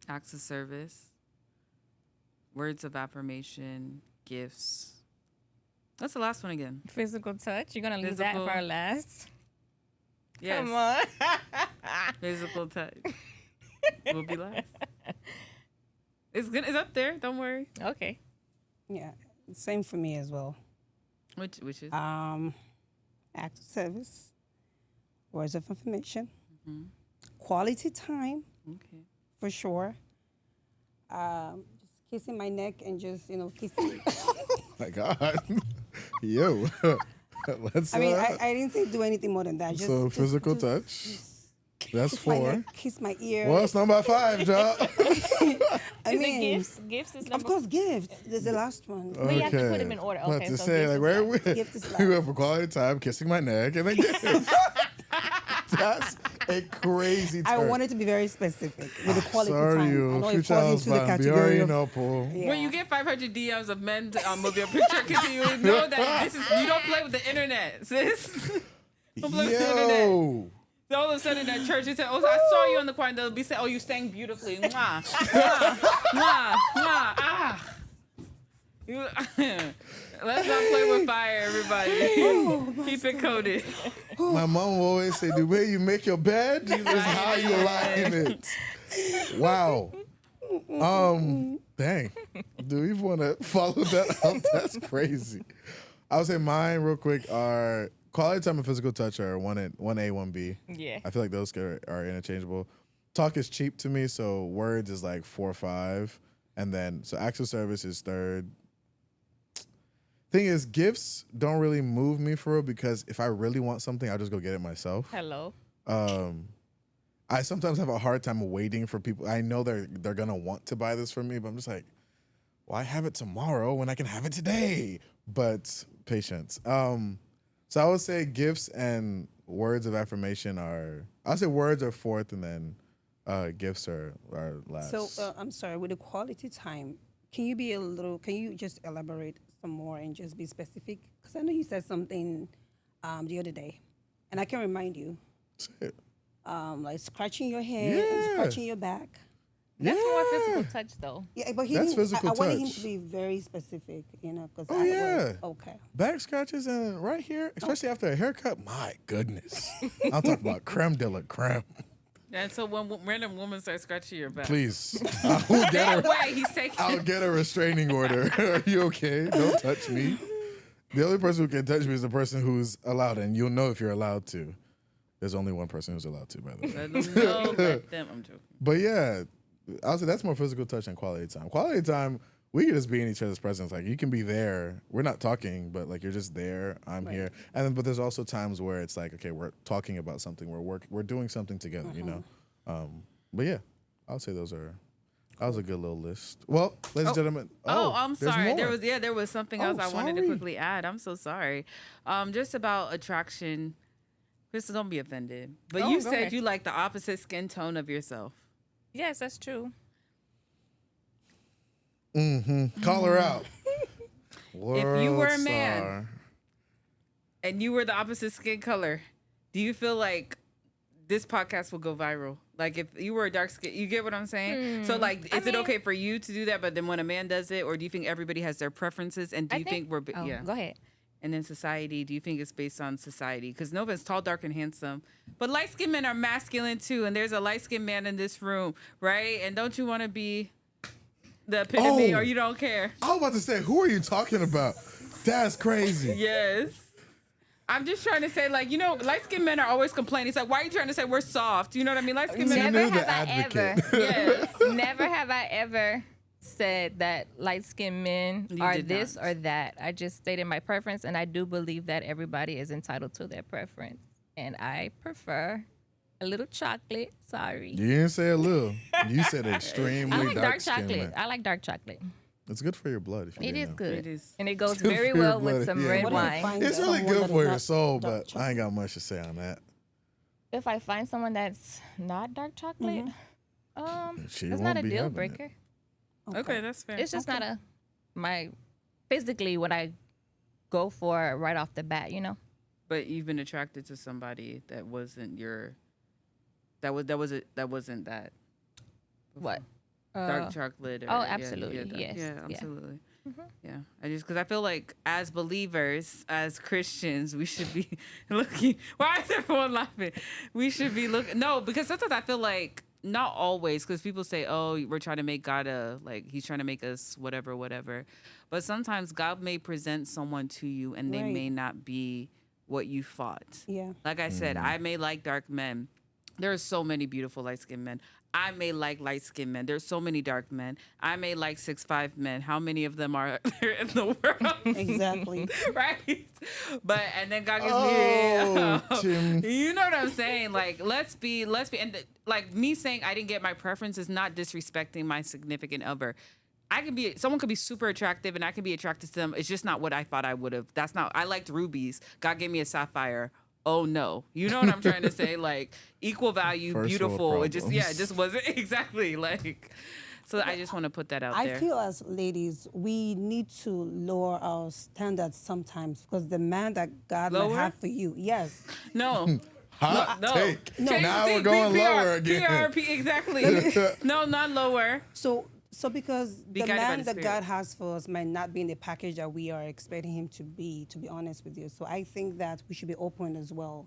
Speaker 2: acts of service, words of affirmation, gifts. What's the last one again?
Speaker 3: Physical touch. You're gonna leave that
Speaker 2: Physical-
Speaker 3: for our last.
Speaker 2: Yes.
Speaker 3: Come on.
Speaker 2: Physical touch. Will be last. It's good. It's up there. Don't worry.
Speaker 3: Okay.
Speaker 4: Yeah, same for me as well.
Speaker 2: Which is
Speaker 4: Act of service, words of affirmation, quality time
Speaker 2: okay.
Speaker 4: for sure. Just kissing my neck and just kissing.
Speaker 1: My God. Yo. Let's.
Speaker 4: I mean, I didn't say do anything more than that. Just
Speaker 1: so
Speaker 4: just-
Speaker 1: physical
Speaker 4: just
Speaker 1: touch. That's
Speaker 4: kiss my
Speaker 1: 4.
Speaker 4: neck, kiss my ear.
Speaker 1: Well, it's number 5, Joe.
Speaker 4: I
Speaker 3: Is
Speaker 4: mean,
Speaker 3: it gifts? Gifts is
Speaker 4: of
Speaker 3: number.
Speaker 4: course, gifts. There's the last one.
Speaker 3: But you have to put them in order.
Speaker 1: About
Speaker 3: Okay,
Speaker 1: to
Speaker 3: so
Speaker 1: say,
Speaker 3: gifts
Speaker 1: like,
Speaker 3: is
Speaker 1: where
Speaker 3: last.
Speaker 1: we
Speaker 4: Gift is
Speaker 1: we
Speaker 4: last.
Speaker 1: went for quality time, kissing my neck, and then gifts. That's a crazy
Speaker 4: I
Speaker 1: turn.
Speaker 4: wanted to be very specific with the quality
Speaker 1: Sorry,
Speaker 4: time. I
Speaker 1: you.
Speaker 4: know
Speaker 1: Few
Speaker 4: it falls into the category of.
Speaker 1: Biorinopo.
Speaker 2: When you get 500 DMs of men with your picture kissing you, know that this is you don't play with the internet, sis. Don't play with the internet.
Speaker 1: Yo.
Speaker 2: So all of a sudden at church, they say, "Oh, I saw you in the choir." And they'll be saying, "Oh, you sang beautifully." Mwah, mwah, mwah, mwah. Ah. Let's not play with fire, everybody. Keep it coded.
Speaker 1: My mom will always say, the way you make your bed is how you lie in it. Wow. Dang. Do we want to follow that up? That's crazy. I would say mine real quick are quality time and physical touch are 1A, 1B.
Speaker 3: Yeah.
Speaker 1: I feel like those are interchangeable. Talk is cheap to me, so words is like 4 or 5. And then, so acts of service is 3rd. Thing is, gifts don't really move me for real because if I really want something, I'll just go get it myself.
Speaker 3: Hello.
Speaker 1: I sometimes have a hard time waiting for people. I know they're gonna want to buy this from me, but I'm just like, why have it tomorrow when I can have it today? But patience. So I would say gifts and words of affirmation are. I'll say words are 4th, and then gifts are last.
Speaker 4: So I'm sorry, with the quality time, can you just elaborate some more and just be specific? Because I know you said something the other day, and I can remind you,
Speaker 1: Say it.
Speaker 4: like scratching your head,
Speaker 1: Yeah.
Speaker 4: scratching your back.
Speaker 3: That's more
Speaker 1: Yeah.
Speaker 3: physical touch, though.
Speaker 4: Yeah, but he
Speaker 1: That's
Speaker 4: didn't,
Speaker 1: physical
Speaker 4: I wanted him
Speaker 1: touch.
Speaker 4: to be very specific, because
Speaker 1: Oh, yeah.
Speaker 4: okay.
Speaker 1: Back scratches and right here, especially after a haircut. My goodness, I'm talking about creme de la creme.
Speaker 2: And so when random woman starts scratching your back,
Speaker 1: Please, I will get
Speaker 2: that
Speaker 1: a,
Speaker 2: way he's taking.
Speaker 1: I'll get a restraining order. Are you okay? Don't touch me. The only person who can touch me is the person who's allowed, and you'll know if you're allowed to. There's only one person who's allowed to, by the way.
Speaker 2: Let them know, let them. I'm joking.
Speaker 1: But yeah, I'll say that's more physical touch than quality time. Quality time, we can just be in each other's presence. Like, you can be there. We're not talking, but like, you're just there. I'm here. And then, but there's also times where it's like, okay, we're talking about something. We're doing something together, you know? But yeah, I'll say that was a good little list. Well, ladies and gentlemen.
Speaker 2: Oh, I'm
Speaker 1: there's
Speaker 2: sorry.
Speaker 1: more.
Speaker 2: There was something else I wanted to
Speaker 1: sorry.
Speaker 2: quickly add. I'm so sorry. Just about attraction. Crystal, don't be offended. But
Speaker 3: Oh,
Speaker 2: you
Speaker 3: go
Speaker 2: said
Speaker 3: ahead.
Speaker 2: you like the opposite skin tone of yourself.
Speaker 3: Yes, that's true.
Speaker 1: Call her out.
Speaker 2: If you were a
Speaker 1: World
Speaker 2: man-
Speaker 1: star.
Speaker 2: And you were the opposite skin color, do you feel like this podcast will go viral? Like if you were a dark skin, you get what I'm saying? So like, is it
Speaker 3: mean-
Speaker 2: okay for you to do that, but then when a man does it, or do you think everybody has their preferences? And do you think we're,
Speaker 3: Oh,
Speaker 2: yeah.
Speaker 3: Go ahead.
Speaker 2: And then society, do you think it's based on society? Because nobody's tall, dark, and handsome. But light-skinned men are masculine too. And there's a light-skinned man in this room, right? And don't you want to be the epitome,
Speaker 1: Oh.
Speaker 2: or you don't care?
Speaker 1: I was about to say, who are you talking about? That's crazy.
Speaker 2: Yes. I'm just trying to say, like, light-skinned men are always complaining. It's like, why are you trying to say we're soft? You know what I mean? Light-skinned men
Speaker 1: Never
Speaker 2: are
Speaker 3: Never
Speaker 1: the
Speaker 3: have I
Speaker 1: advocate.
Speaker 3: ever.
Speaker 2: yes.
Speaker 3: Never have I ever said that light-skinned men
Speaker 2: You
Speaker 3: are
Speaker 2: did
Speaker 3: this
Speaker 2: not.
Speaker 3: or that. I just stated my preference, and I do believe that everybody is entitled to their preference. And I prefer a little chocolate. Sorry.
Speaker 1: You didn't say a little. You said
Speaker 3: I
Speaker 1: extremely
Speaker 3: like dark
Speaker 1: skin
Speaker 3: chocolate.
Speaker 1: man.
Speaker 3: I like dark chocolate.
Speaker 1: It's good for your blood. If you
Speaker 3: It
Speaker 1: didn't
Speaker 3: is
Speaker 1: know.
Speaker 3: good.
Speaker 2: It is.
Speaker 3: And it goes
Speaker 1: It's good
Speaker 3: very
Speaker 1: for your
Speaker 3: well with
Speaker 1: blood,
Speaker 3: some
Speaker 1: yeah.
Speaker 3: red
Speaker 4: What if you
Speaker 3: wine.
Speaker 4: find
Speaker 1: It's really
Speaker 4: someone
Speaker 1: good
Speaker 4: that
Speaker 1: for
Speaker 4: is
Speaker 1: your
Speaker 4: not
Speaker 1: soul,
Speaker 4: dark
Speaker 1: but I
Speaker 4: chocolate?
Speaker 1: ain't got much to say on that.
Speaker 3: If I find someone that's not dark chocolate,
Speaker 1: She
Speaker 3: it's
Speaker 1: won't
Speaker 3: not a
Speaker 1: be
Speaker 3: deal
Speaker 1: having it.
Speaker 3: breaker.
Speaker 2: Okay, that's fair.
Speaker 3: It's just not my physically what I go for right off the bat, you know.
Speaker 2: But you've been attracted to somebody that wasn't your. That wasn't that.
Speaker 3: What?
Speaker 2: Dark chocolate.
Speaker 3: oh, absolutely, yes,
Speaker 2: Yeah,
Speaker 3: yeah.
Speaker 2: absolutely. Yeah, because I feel like as believers, as Christians, we should be looking. Why is everyone laughing? We should be looking. No, because sometimes I feel like not always, because people say, "Oh, we're trying to make God he's trying to make us whatever." But sometimes God may present someone to you, and they
Speaker 4: Right.
Speaker 2: may not be what you thought.
Speaker 4: Yeah.
Speaker 2: Like I said, I may like dark men. There are so many beautiful light skinned men. I may like light skinned men. There's so many dark men. I may like 6'5" men. How many of them are there in the world?
Speaker 4: Exactly.
Speaker 2: Right? But and then God gives
Speaker 1: Oh,
Speaker 2: me
Speaker 1: Tim.
Speaker 2: you know what I'm saying? Like let's be and like me saying I didn't get my preference is not disrespecting my significant other. Someone could be super attractive and I can be attracted to them. It's just not what I thought I would have. That's not I liked rubies. God gave me a sapphire. Oh no. You know what I'm trying to say? Like equal value,
Speaker 1: First world
Speaker 2: beautiful. It
Speaker 1: problems.
Speaker 2: just wasn't exactly like so I just want to put that out
Speaker 4: I
Speaker 2: there.
Speaker 4: feel as ladies, we need to lower our standards sometimes because the man that God might
Speaker 2: Lower?
Speaker 4: have for you, yes.
Speaker 2: No.
Speaker 1: Hot
Speaker 2: No.
Speaker 1: take.
Speaker 2: Change
Speaker 1: Now
Speaker 2: the
Speaker 1: we're going
Speaker 2: PR,
Speaker 1: lower again.
Speaker 2: exactly. No, not lower.
Speaker 4: So because
Speaker 2: Be
Speaker 4: the
Speaker 2: guided by
Speaker 4: man
Speaker 2: the
Speaker 4: that
Speaker 2: Spirit.
Speaker 4: God has for us might not be in the package that we are expecting him to be honest with you. So I think that we should be open as well.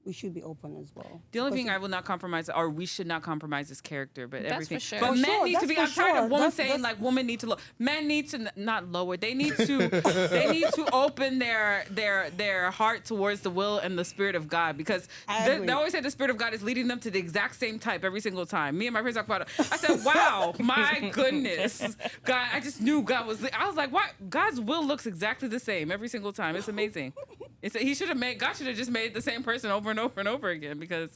Speaker 4: We should be open as well.
Speaker 2: The only
Speaker 4: Because
Speaker 2: thing I will not compromise, or we should not compromise, is character. But
Speaker 3: That's
Speaker 2: everything.
Speaker 3: for sure.
Speaker 2: But
Speaker 3: For
Speaker 2: men
Speaker 4: sure,
Speaker 2: need to
Speaker 4: that's
Speaker 2: be.
Speaker 4: for
Speaker 2: I'm tired
Speaker 4: sure.
Speaker 2: of women
Speaker 4: That's-
Speaker 2: saying like women need to lower. Men need to not lower. They need to. They need to open their heart towards the will and the spirit of God because
Speaker 4: I
Speaker 2: they
Speaker 4: agree.
Speaker 2: always say the spirit of God is leading them to the exact same type every single time. Me and my friends talk about it. I said, "Wow, my goodness, God! I just knew God was." I was like, "What? God's will looks exactly the same every single time. It's amazing." God should have just made the same person over and over and over again because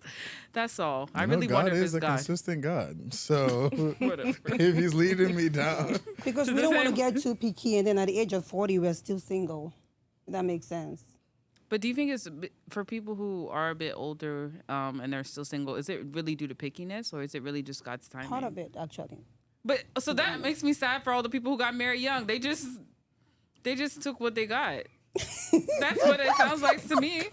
Speaker 2: that's all. I really
Speaker 1: God
Speaker 2: wonder if
Speaker 1: is
Speaker 2: it's
Speaker 1: a
Speaker 2: God.
Speaker 1: consistent God. So
Speaker 2: Whatever.
Speaker 1: if he's leading me down,
Speaker 4: because
Speaker 2: To
Speaker 4: we
Speaker 2: the
Speaker 4: don't want to
Speaker 2: same-
Speaker 4: get too picky and then at the age of 40 we're still single. If that makes sense.
Speaker 2: But do you think it's for people who are a bit older and they're still single? Is it really due to pickiness or is it really just God's timing?
Speaker 4: Part of it actually.
Speaker 2: But so that makes me sad for all the people who got married young. They just took what they got. That's what it sounds like to me.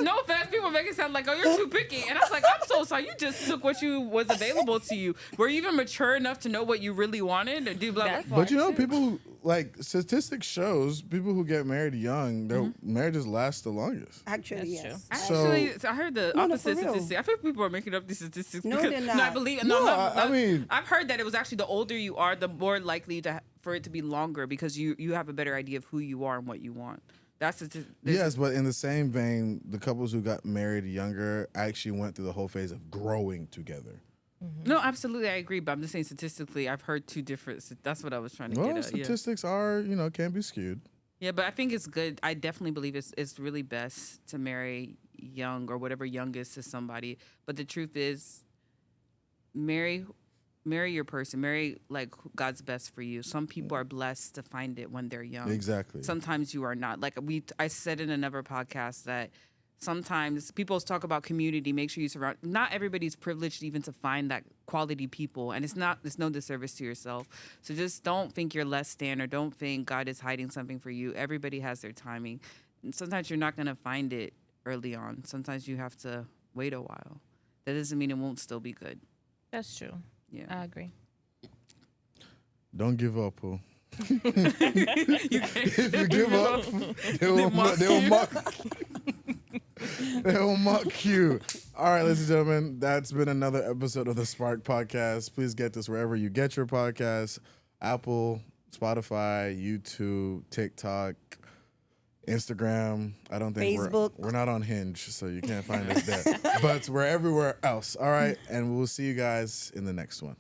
Speaker 2: No offense, people make it sound like, oh, you're too picky. And I was like, I'm so sorry. You just took what was available to you. Were you even mature enough to know what you really wanted? Or do blah, blah,
Speaker 3: That
Speaker 2: blah?
Speaker 1: but you know, people who, like statistics shows people who get married young, their marriages last the longest.
Speaker 4: Actually,
Speaker 3: That's
Speaker 4: yes.
Speaker 2: Actually, I heard the
Speaker 4: No, for
Speaker 2: opposite
Speaker 4: real.
Speaker 2: statistic. I think people are making up these statistics.
Speaker 4: No,
Speaker 2: because,
Speaker 4: they're
Speaker 2: No, I
Speaker 4: not.
Speaker 2: believe.
Speaker 1: No,
Speaker 2: No,
Speaker 1: I mean-
Speaker 2: I've heard that it was actually the older you are, the more likely for it to be longer because you have a better idea of who you are and what you want. That's
Speaker 1: Yes, but in the same vein, the couples who got married younger actually went through the whole phase of growing together.
Speaker 2: No, absolutely, I agree. But I'm just saying statistically, I've heard two different. That's what I was trying to
Speaker 1: Well,
Speaker 2: get at. Yeah.
Speaker 1: statistics are, can be skewed.
Speaker 2: Yeah, but I think it's good. I definitely believe it's really best to marry young or whatever young is to somebody. But the truth is, marry your person. Marry like God's best for you. Some people are blessed to find it when they're young.
Speaker 1: Exactly.
Speaker 2: Sometimes you are not. Like I said in another podcast that sometimes people talk about community. Make sure you surround. Not everybody's privileged even to find that quality people, and it's no disservice to yourself. So just don't think you're less than, or don't think God is hiding something for you. Everybody has their timing, and sometimes you're not gonna find it early on. Sometimes you have to wait a while. That doesn't mean it won't still be good.
Speaker 3: That's true.
Speaker 2: Yeah.
Speaker 3: I agree.
Speaker 1: Don't give up, Pooh.
Speaker 2: You can't-
Speaker 1: If you give up, they'll mock you. All right, ladies and gentlemen, that's been another episode of the Spark Podcast. Please get this wherever you get your podcasts: Apple, Spotify, YouTube, TikTok, Instagram. I don't think
Speaker 4: Facebook.
Speaker 1: we're not on Hinge, so you can't find us there. But we're everywhere else. All right, and we'll see you guys in the next one.